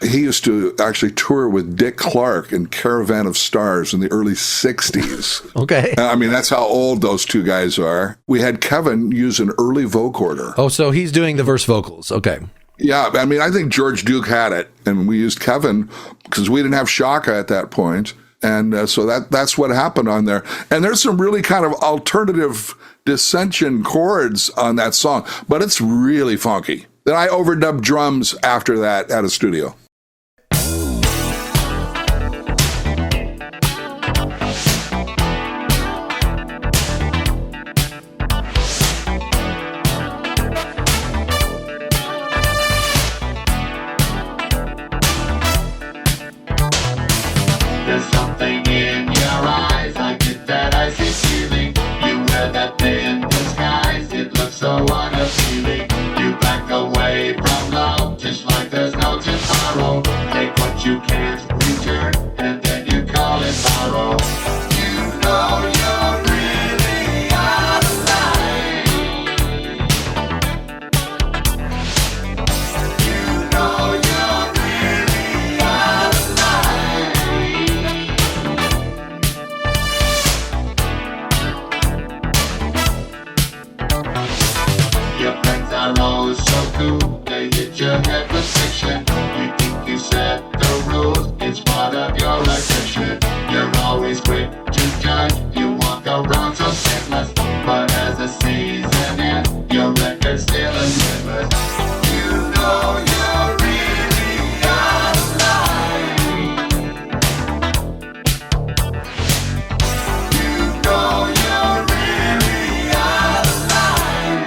S2: he used to actually tour with Dick Clark in Caravan of Stars in the early 60s.
S1: Okay.
S2: I mean, that's how old those two guys are. We had Kevin use an early vocoder.
S1: Oh, so he's doing the verse vocals. Okay.
S2: Yeah, I mean, I think George Duke had it, and we used Kevin because we didn't have Chaka at that point. And so that's what happened on there. And there's some really kind of alternative dissension chords on that song, but it's really funky. Then I overdubbed drums after that at a studio.
S6: There's something in your eyes, I get that icy feeling. You wear that thin disguise, it looks so unappealing. You back away from love, just like there's no tomorrow. forget the fiction. You think you set the rules, it's part of your addiction. You're always quick to judge, you walk around so sinless. But as the season ends, your record's still a winless. You know you're really out of line. You know you're really out of line.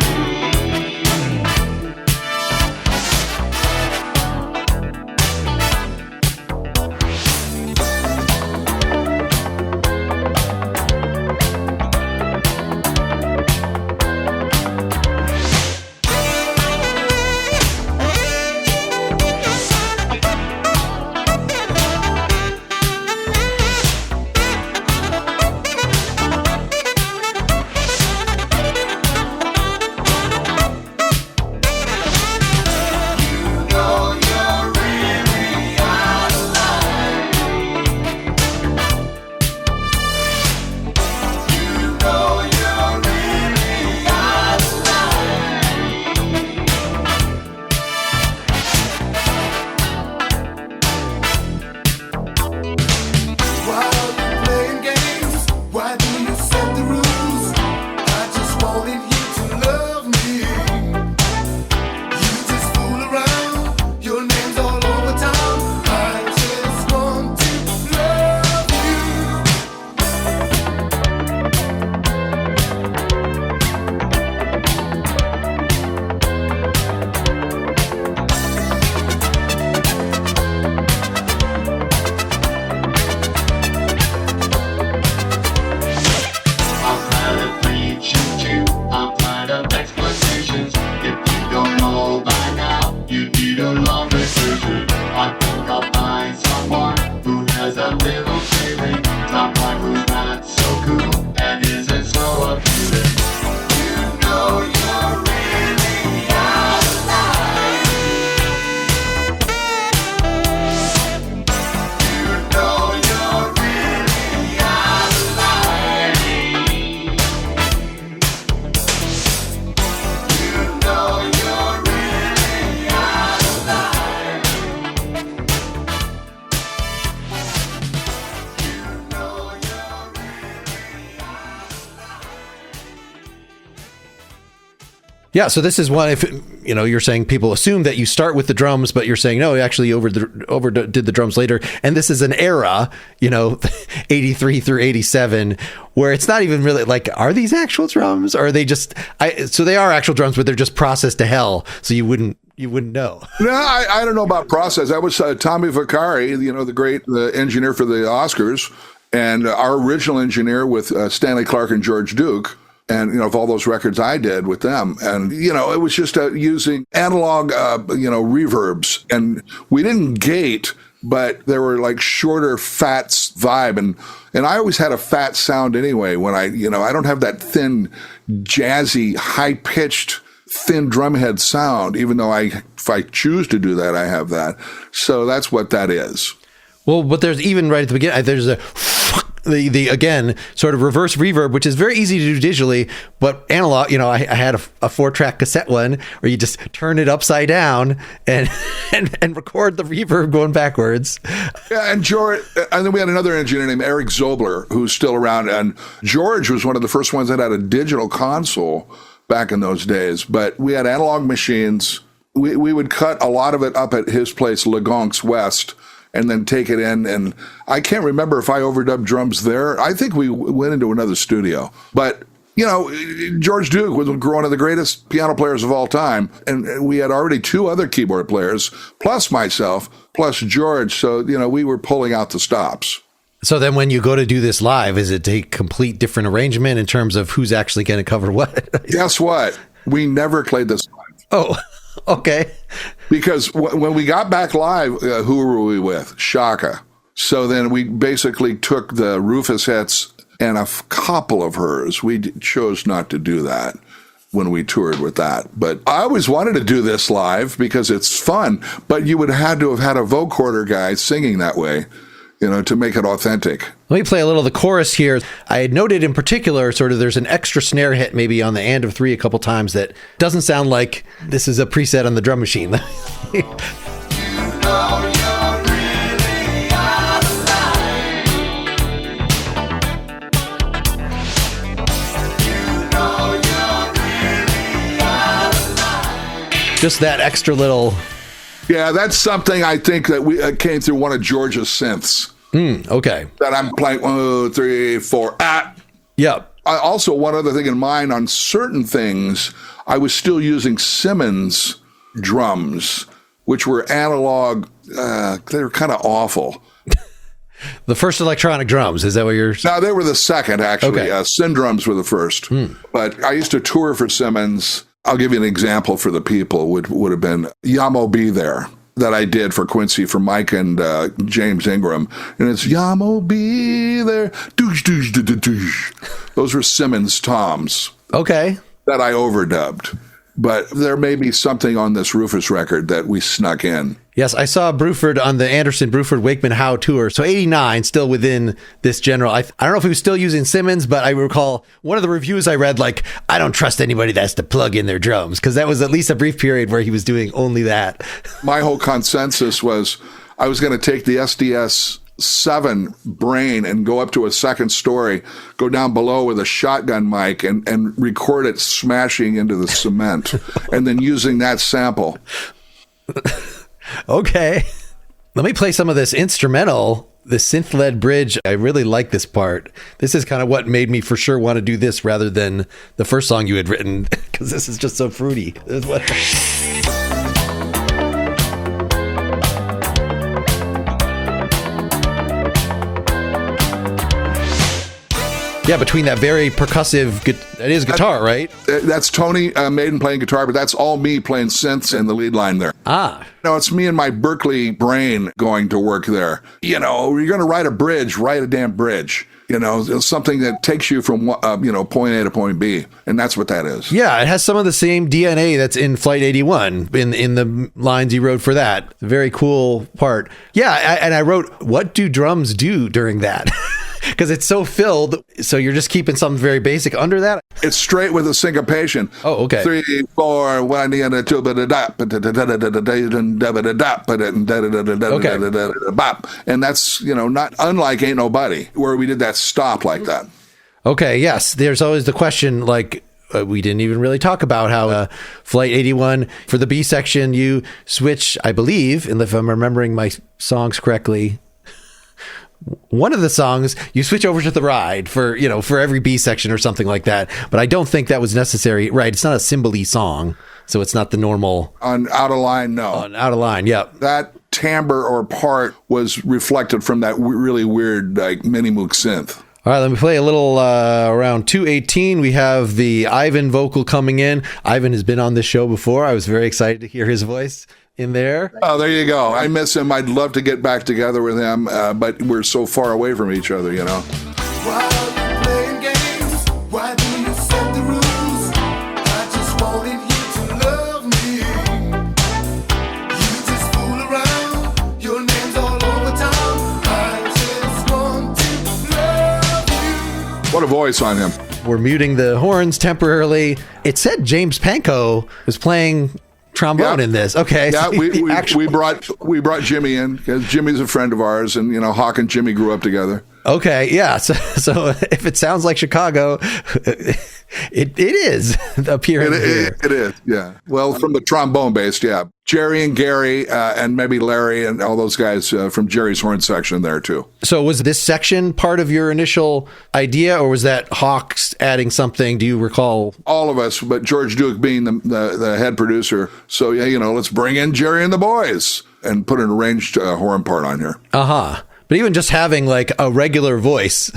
S1: Yeah, so this is one, if, you know, you're saying people assume that you start with the drums, but you're saying, no, you actually overdid the drums later. And this is an era, you know, 83 through 87, where it's not even really like, are these actual drums? Or are they just, so they are actual drums, but they're just processed to hell. So you wouldn't know.
S2: No, I don't know about process. That was Tommy Vaccari, you know, the engineer for the Oscars, and our original engineer with Stanley Clarke and George Duke. And, you know, of all those records I did with them. And, you know, it was just using analog, reverbs. And we didn't gate, but there were like shorter, fat vibe. And I always had a fat sound anyway when I don't have that thin, jazzy, high-pitched, thin drumhead sound, even though if I choose to do that, I have that. So that's what that is.
S1: Well, but there's even right at the beginning, there's the again sort of reverse reverb, which is very easy to do digitally, but analog. You know, I had a 4-track cassette one where you just turn it upside down and record the reverb going backwards.
S2: Yeah, and George, and then we had another engineer named Eric Zobler who's still around, and George was one of the first ones that had a digital console back in those days. But we had analog machines. We would cut a lot of it up at his place, Legonks West, and then take it in. And I can't remember if I overdubbed drums there. I think we went into another studio. But, you know, George Duke was one of the greatest piano players of all time. And we had already 2 other keyboard players, plus myself, plus George. So, you know, we were pulling out the stops.
S1: So then when you go to do this live, is it a complete different arrangement in terms of who's actually going to cover what?
S2: Guess what? We never played this live.
S1: Oh, okay.
S2: Because when we got back live, who were we with? Chaka. So then we basically took the Rufus hits and a couple of hers. We chose not to do that when we toured with that. But I always wanted to do this live because it's fun. But you would have had to have had a vocoder guy singing that way. to make it authentic.
S1: Let me play a little of the chorus here. I had noted in particular, sort of, there's an extra snare hit maybe on the and of 3 a couple times that doesn't sound like this is a preset on the drum machine. Just that extra little.
S2: Yeah, that's something I think that we came through one of George's synths.
S1: Okay.
S2: That I'm playing 1, 2, 3, 4.
S1: Yep.
S2: Also, one other thing in mind, on certain things, I was still using Simmons drums, which were analog. They were kind of awful.
S1: The first electronic drums, is that what you're saying?
S2: No, they were the second, actually.
S1: Okay.
S2: Sin drums were the first. But I used to tour for Simmons. I'll give you an example for the people, would have been Yamo Be There, that I did for Quincy, for Mike and James Ingram. And it's Yamo Be There. Doosh, doosh, doosh, doosh, doosh. Those were Simmons toms.
S1: Okay.
S2: That I overdubbed. But there may be something on this Rufus record that we snuck in.
S1: Yes, I saw Bruford on the Anderson Bruford Wakeman Howe tour. So 89, still within this general. I don't know if he was still using Simmons, but I recall one of the reviews I read, like, I don't trust anybody that has to plug in their drums, because that was at least a brief period where he was doing only that.
S2: My whole consensus was I was going to take the SDS 7 brain and go up to a second story, go down below with a shotgun mic and record it smashing into the cement and then using that sample.
S1: Okay. Let me play some of this instrumental, the synth-led bridge. I really like this part. This is kind of what made me for sure want to do this rather than the first song you had written, because this is just so fruity. This is what... Yeah, between that very percussive, that is guitar, right?
S2: That's Tony Maiden playing guitar, but that's all me playing synths in the lead line there. No, it's me and my Berkeley brain going to work there. You're going to write a bridge, write a damn bridge. Something that takes you from, point A to point B. And that's what that is.
S1: Yeah, it has some of the same DNA that's in Flight 81 in the lines you wrote for that. Very cool part. Yeah, and I wrote, what do drums do during that? Because it's so filled, so you're just keeping something very basic under that.
S2: It's straight with a syncopation.
S1: Oh, okay.
S2: 3, 4, 1, 2, and that's not unlike Ain't Nobody, where we did that stop like that.
S1: Okay, yes. There's always the question, like, we didn't even really talk about how Flight 81, for the B section, you switch, I believe, and if I'm remembering my songs correctly, one of the songs you switch over to the ride for every B section or something like that. But I don't think that was necessary. Right. It's not a cymbal-y song. So it's not the normal.
S2: On Out of Line, no.
S1: On Out of Line, yep.
S2: That timbre or part was reflected from that really weird, like, mini moog synth.
S1: All right, let me play a little around 2:18. We have the Ivan vocal coming in. Ivan has been on this show before. I was very excited to hear his voice in there.
S2: Oh, there you go. I miss him. I'd love to get back together with him, but we're so far away from each other,
S7: Why are you playing games? Why do you set the rules? I just wanted you to love me. You just fool around. Your name's all over town. I just want to love you.
S2: What a voice on him.
S1: We're muting the horns temporarily. It said James Pankow was playing trombone in this. Okay.
S2: Yeah,
S1: so
S2: we brought Jimmy in because Jimmy's a friend of ours, and Hawk and Jimmy grew up together.
S1: Okay, yeah. So if it sounds like Chicago, it is up here.
S2: It is, yeah. Well, from the trombone based, yeah. Jerry and Gary and maybe Larry and all those guys from Jerry's horn section there too.
S1: So was this section part of your initial idea, or was that Hawks adding something? Do you recall?
S2: All of us, but George Duke being the head producer. So yeah, let's bring in Jerry and the boys and put an arranged horn part on here.
S1: But even just having like a regular voice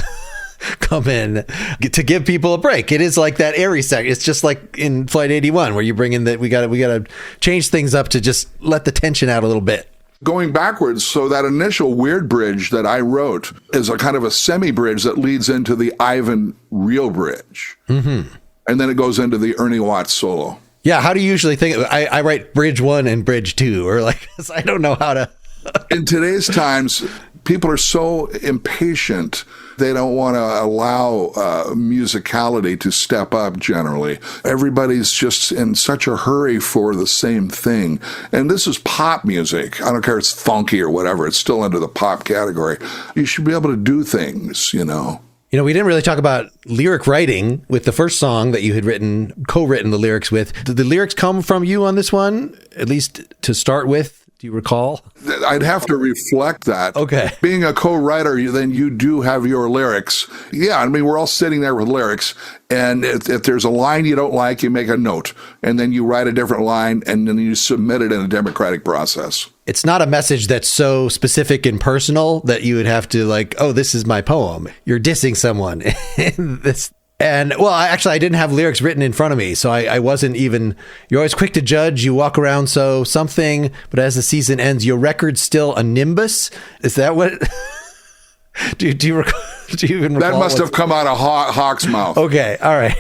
S1: come in to give people a break, it is like that airy section. It's just like in Flight 81 where you bring in that we got to change things up to just let the tension out a little bit.
S2: Going backwards, so that initial weird bridge that I wrote is a kind of a semi-bridge that leads into the Ivan real bridge. Mm-hmm. And then it goes into the Ernie Watts solo.
S1: Yeah, how do you usually think? I write bridge 1 and bridge 2, or like, I don't know how to...
S2: In today's times, people are so impatient. They don't want to allow musicality to step up generally. Everybody's just in such a hurry for the same thing. And this is pop music. I don't care if it's funky or whatever. It's still under the pop category. You should be able to do things,
S1: You know, we didn't really talk about lyric writing with the first song that you had co-written the lyrics with. Did the lyrics come from you on this one, at least to start with? Do you recall?
S2: I'd have to reflect that.
S1: Okay. Being
S2: a co-writer, then you do have your lyrics. Yeah, I mean, we're all sitting there with lyrics. And if there's a line you don't like, you make a note. And then you write a different line, and then you submit it in a democratic process.
S1: It's not a message that's so specific and personal that you would have to like, oh, this is my poem. You're dissing someone. And well, I didn't have lyrics written in front of me, so I wasn't even. You're always quick to judge. You walk around something, but as the season ends, your record's still a nimbus. Is that what? do you even recall?
S2: That must have come out of Hawk's mouth.
S1: Okay, all right.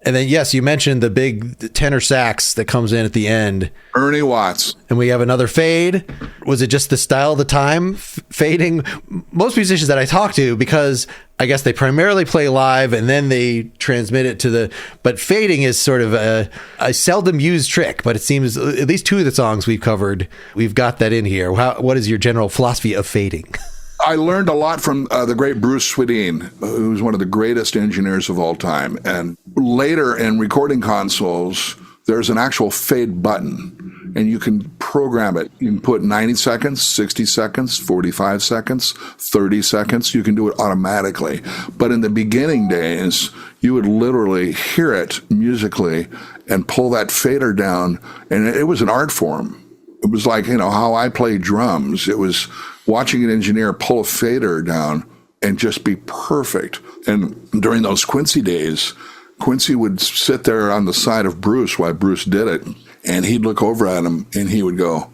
S1: And then, yes, you mentioned the big tenor sax that comes in at the end.
S2: Ernie Watts.
S1: And we have another fade. Was it just the style of the time, fading? Most musicians that I talk to, because I guess they primarily play live and then they transmit it to but fading is sort of a seldom used trick, but it seems at least two of the songs we've covered, we've got that in here. What is your general philosophy of fading?
S2: I learned a lot from the great Bruce Swedien, who's one of the greatest engineers of all time. And later in recording consoles, there's an actual fade button, and you can program it. You can put 90 seconds, 60 seconds, 45 seconds, 30 seconds. You can do it automatically. But in the beginning days, you would literally hear it musically and pull that fader down, and it was an art form. It was like, how I play drums. It was watching an engineer pull a fader down and just be perfect. And during those Quincy days, Quincy would sit there on the side of Bruce while Bruce did it, and he'd look over at him and he would go,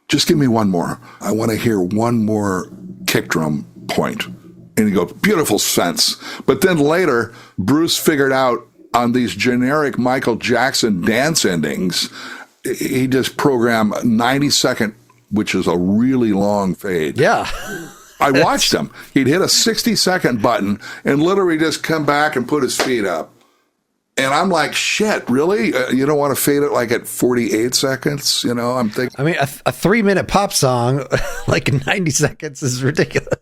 S2: just give me one more. I want to hear one more kick drum point. And he'd go, beautiful sense. But then later, Bruce figured out on these generic Michael Jackson dance endings, he just programmed 90-second, which is a really long fade.
S1: Yeah.
S2: I watched him. He'd hit a 60-second button and literally just come back and put his feet up. And I'm like, shit, really? You don't want to fade it like at 48 seconds? I'm thinking.
S1: I mean, a 3-minute pop song, like 90 seconds is ridiculous.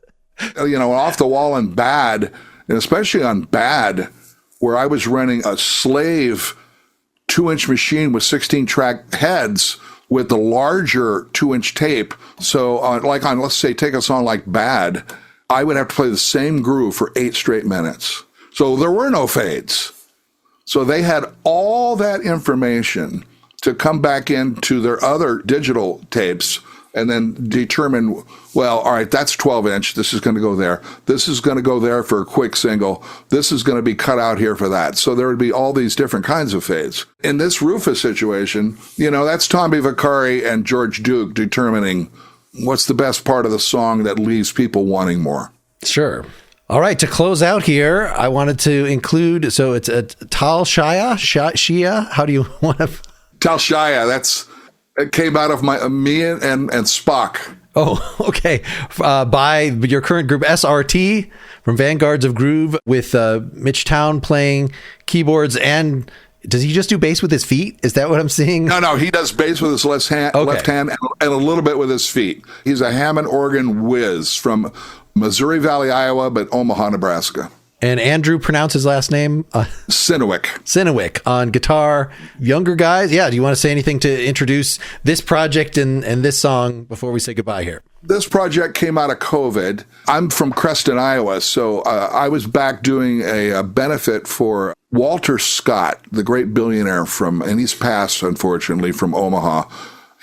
S2: Off the wall and Bad, and especially on Bad, where I was running a slave 2-inch machine with 16-track heads with the larger 2-inch tape. So let's say, take a song like Bad, I would have to play the same groove for 8 straight minutes. So there were no fades. So they had all that information to come back into their other digital tapes and then determine, well, all right, that's 12-inch. This is going to go there. This is going to go there for a quick single. This is going to be cut out here for that. So there would be all these different kinds of fades. In this Rufus situation, that's Tommy Vicari and George Duke determining what's the best part of the song that leaves people wanting more.
S1: Sure. All right, to close out here, I wanted to include, so it's a Tal Shia. How do you want to?
S2: Tal Shia, it came out of me and Spock.
S1: Oh, okay. By your current group, SRT, from Vanguards of Groove, with Mitch Town playing keyboards. And does he just do bass with his feet? Is that what I'm seeing?
S2: No, he does bass with his left hand and a little bit with his feet. He's a Hammond organ whiz from Missouri Valley, Iowa, but Omaha, Nebraska.
S1: And Andrew, pronounce his last name? Sinowick on guitar. Younger guys. Yeah. Do you want to say anything to introduce this project and this song before we say goodbye here?
S2: This project came out of COVID. I'm from Creston, Iowa, so I was back doing a benefit for Walter Scott, the great billionaire and he's passed, unfortunately, from Omaha.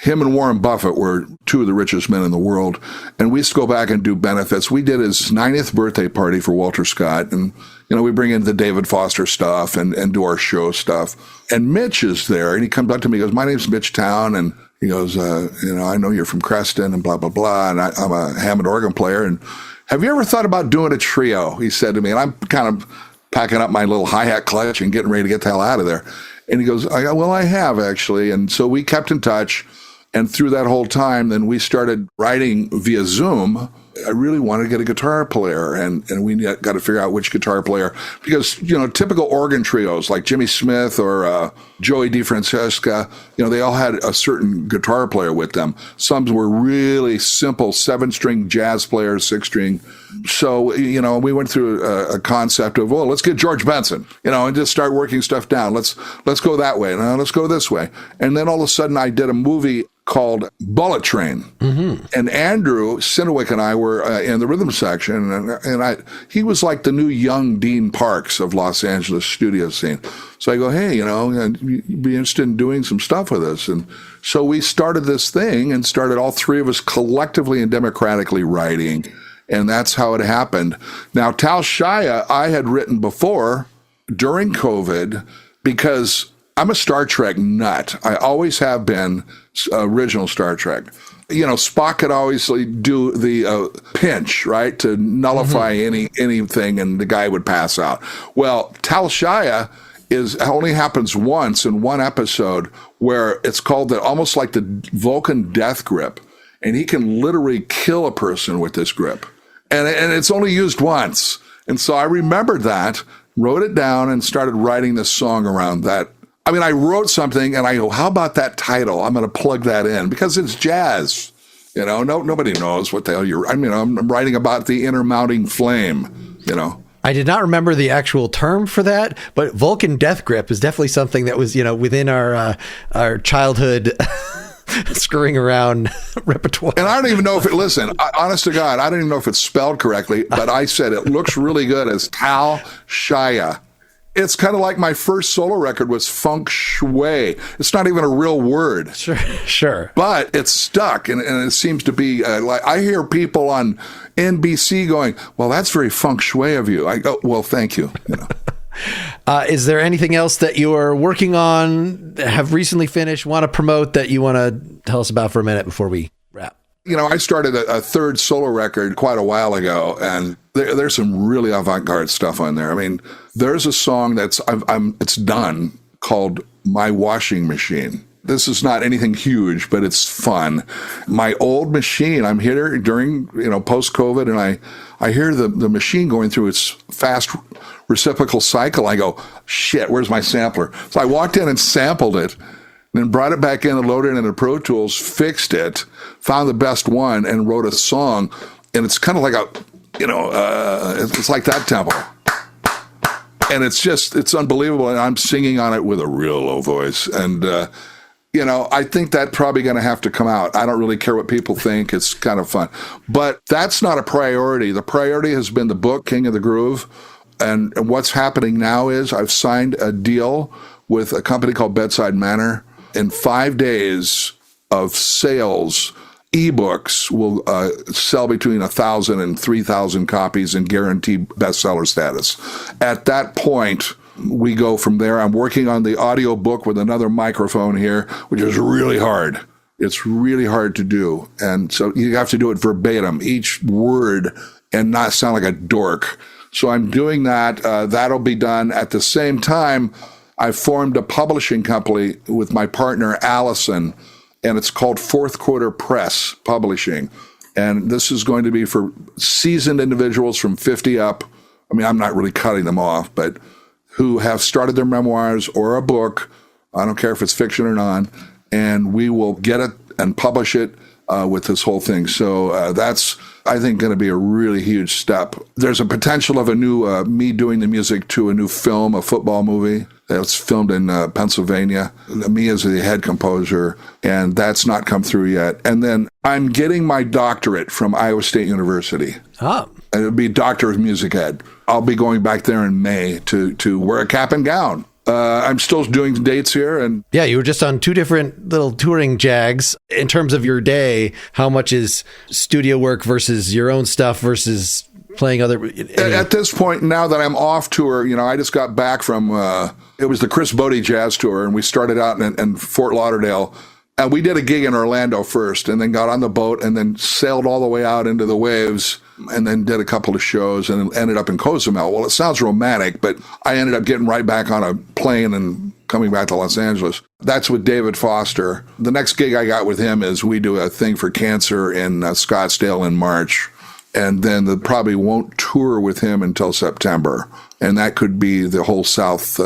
S2: Him and Warren Buffett were two of the richest men in the world, and we used to go back and do benefits. We did his 90th birthday party for Walter Scott, and we bring in the David Foster stuff and do our show stuff. And Mitch is there, and he comes up to me and goes, my name's Mitch Town, and he goes, I know you're from Creston and blah, blah, blah, and I'm a Hammond organ player, and have you ever thought about doing a trio? He said to me, and I'm kind of packing up my little hi-hat clutch and getting ready to get the hell out of there. And he goes, well, I have actually. And so we kept in touch. And through that whole time, then we started writing via Zoom. I really wanted to get a guitar player, and we got to figure out which guitar player, because, typical organ trios like Jimmy Smith or Joey DeFrancesca, they all had a certain guitar player with them. Some were really simple 7-string jazz players, 6-string. So, we went through a concept of, let's get George Benson, and just start working stuff down. Let's go that way. Now let's go this way. And then all of a sudden I did a movie called Bullet Train. Mm-hmm. And Andrew Sinowick and I were in the rhythm section, and he was like the new young Dean Parks of Los Angeles studio scene. So I go, hey, you'd be interested in doing some stuff with us. And so we started this thing and started all three of us collectively and democratically writing. And that's how it happened. Now, Tal Shia, I had written before during COVID, because I'm a Star Trek nut. I always have been, original Star Trek. Spock could obviously do the pinch, right, to nullify anything, and the guy would pass out. Well, Tal Shia only happens once in one episode, where it's called almost like the Vulcan death grip, and he can literally kill a person with this grip, and it's only used once. And so I remembered that, wrote it down, and started writing this song around that. I mean, I wrote something and I go, how about that title? I'm going to plug that in because it's jazz. Nobody knows what the hell I'm writing about the inner mounting flame,
S1: I did not remember the actual term for that, but Vulcan Death Grip is definitely something that was, within our childhood screwing around repertoire.
S2: And I don't even know if honest to God, I don't even know if it's spelled correctly, but I said it looks really good as Tal Shia. It's kind of like my first solo record was feng shui. It's not even a real word.
S1: Sure.
S2: But it's stuck, and it seems to be like I hear people on NBC going, well, that's very feng shui of you. I go, well, thank you.
S1: Is there anything else that you are working on, have recently finished, want to promote, that you want to tell us about for a minute before we wrap?
S2: I started a third solo record quite a while ago, and there's some really avant-garde stuff on there. I mean, there's a song that's it's done called My Washing Machine. This is not anything huge, but it's fun. My old machine, I'm here during, post-COVID, and I hear the machine going through its fast reciprocal cycle. I go, shit, where's my sampler? So I walked in and sampled it, then brought it back in and loaded it into Pro Tools, fixed it, found the best one, and wrote a song. And it's kind of like it's like that tempo. And it's unbelievable. And I'm singing on it with a real low voice. And, I think that's probably going to have to come out. I don't really care what people think. It's kind of fun. But that's not a priority. The priority has been the book, King of the Groove. And what's happening now is I've signed a deal with a company called Bedside Manor. In 5 days of sales, ebooks will sell between 1,000 and 3,000 copies and guarantee bestseller status. At that point, we go from there. I'm working on the audio book with another microphone here, which is really hard. It's really hard to do. And so you have to do it verbatim, each word, and not sound like a dork. So I'm doing that. That'll be done. At the same time, I formed a publishing company with my partner, Allison, and it's called Fourth Quarter Press Publishing. And this is going to be for seasoned individuals from 50 up. I mean, I'm not really cutting them off, but who have started their memoirs or a book. I don't care if it's fiction or not. And we will get it and publish it with this whole thing. So that's, I think, going to be a really huge step. There's a potential of a new, me doing the music to a new film, a football movie that's filmed in Pennsylvania. Me as the head composer, and that's not come through yet. And then I'm getting my doctorate from Iowa State University.
S1: Oh.
S2: And it'll be Doctor of Music Ed. I'll be going back there in May to wear a cap and gown. I'm still doing dates here. And
S1: yeah, you were just on 2 different little touring jags. In terms of your day, how much is studio work versus your own stuff versus playing other...
S2: At this point, now that I'm off tour, I just got back from... it was the Chris Bodie Jazz Tour, and we started out in Fort Lauderdale. And we did a gig in Orlando first, and then got on the boat, and then sailed all the way out into the waves, and then did a couple of shows, and ended up in Cozumel. Well, it sounds romantic, but I ended up getting right back on a plane and coming back to Los Angeles. That's with David Foster. The next gig I got with him is we do a thing for cancer in Scottsdale in March. and then they probably won't tour with him until September. And that could be the whole South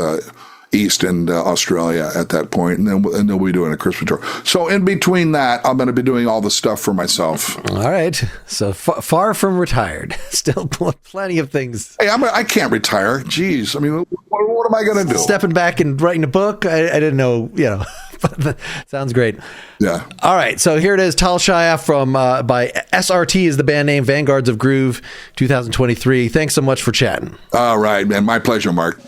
S2: East and Australia at that point, and then they'll be doing a Christmas tour. So in between that, I'm going to be doing all the stuff for myself.
S1: All right. So far from retired. Still plenty of things.
S2: Hey, I can't retire. Jeez. I mean, what am I going to do?
S1: Stepping back and writing a book? I didn't know, but sounds great.
S2: Yeah.
S1: All right. So here it is. Tal Shia from by SRT is the band name, Vanguards of Groove 2023. Thanks so much for chatting.
S2: All right, man. My pleasure, Mark.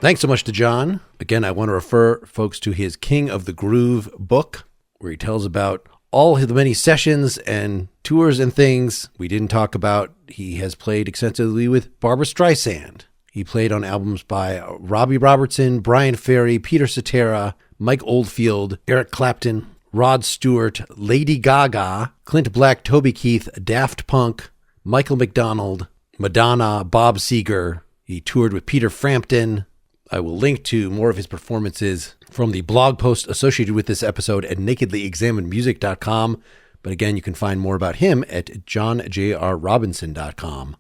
S1: Thanks so much to John. Again, I want to refer folks to his King of the Groove book, where he tells about all the many sessions and tours and things we didn't talk about. He has played extensively with Barbra Streisand. He played on albums by Robbie Robertson, Brian Ferry, Peter Cetera, Mike Oldfield, Eric Clapton, Rod Stewart, Lady Gaga, Clint Black, Toby Keith, Daft Punk, Michael McDonald, Madonna, Bob Seger. He toured with Peter Frampton. I will link to more of his performances from the blog post associated with this episode at nakedlyexaminedmusic.com. But again, you can find more about him at johnjrrobinson.com.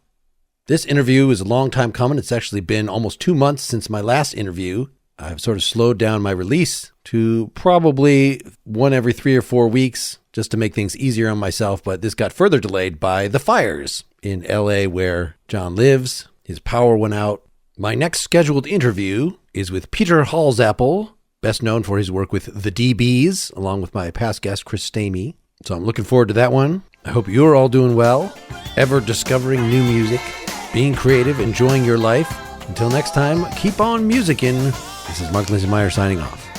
S1: This interview is a long time coming. It's actually been almost 2 months since my last interview. I've sort of slowed down my release to probably one every 3 or 4 weeks just to make things easier on myself. But this got further delayed by the fires in LA where John lives. His power went out. My next scheduled interview is with Peter Halsapple, best known for his work with the DBs, along with my past guest, Chris Stamey. So I'm looking forward to that one. I hope you're all doing well, ever discovering new music, being creative, enjoying your life. Until next time, keep on musicking. This is Mark Lindsay Meyer signing off.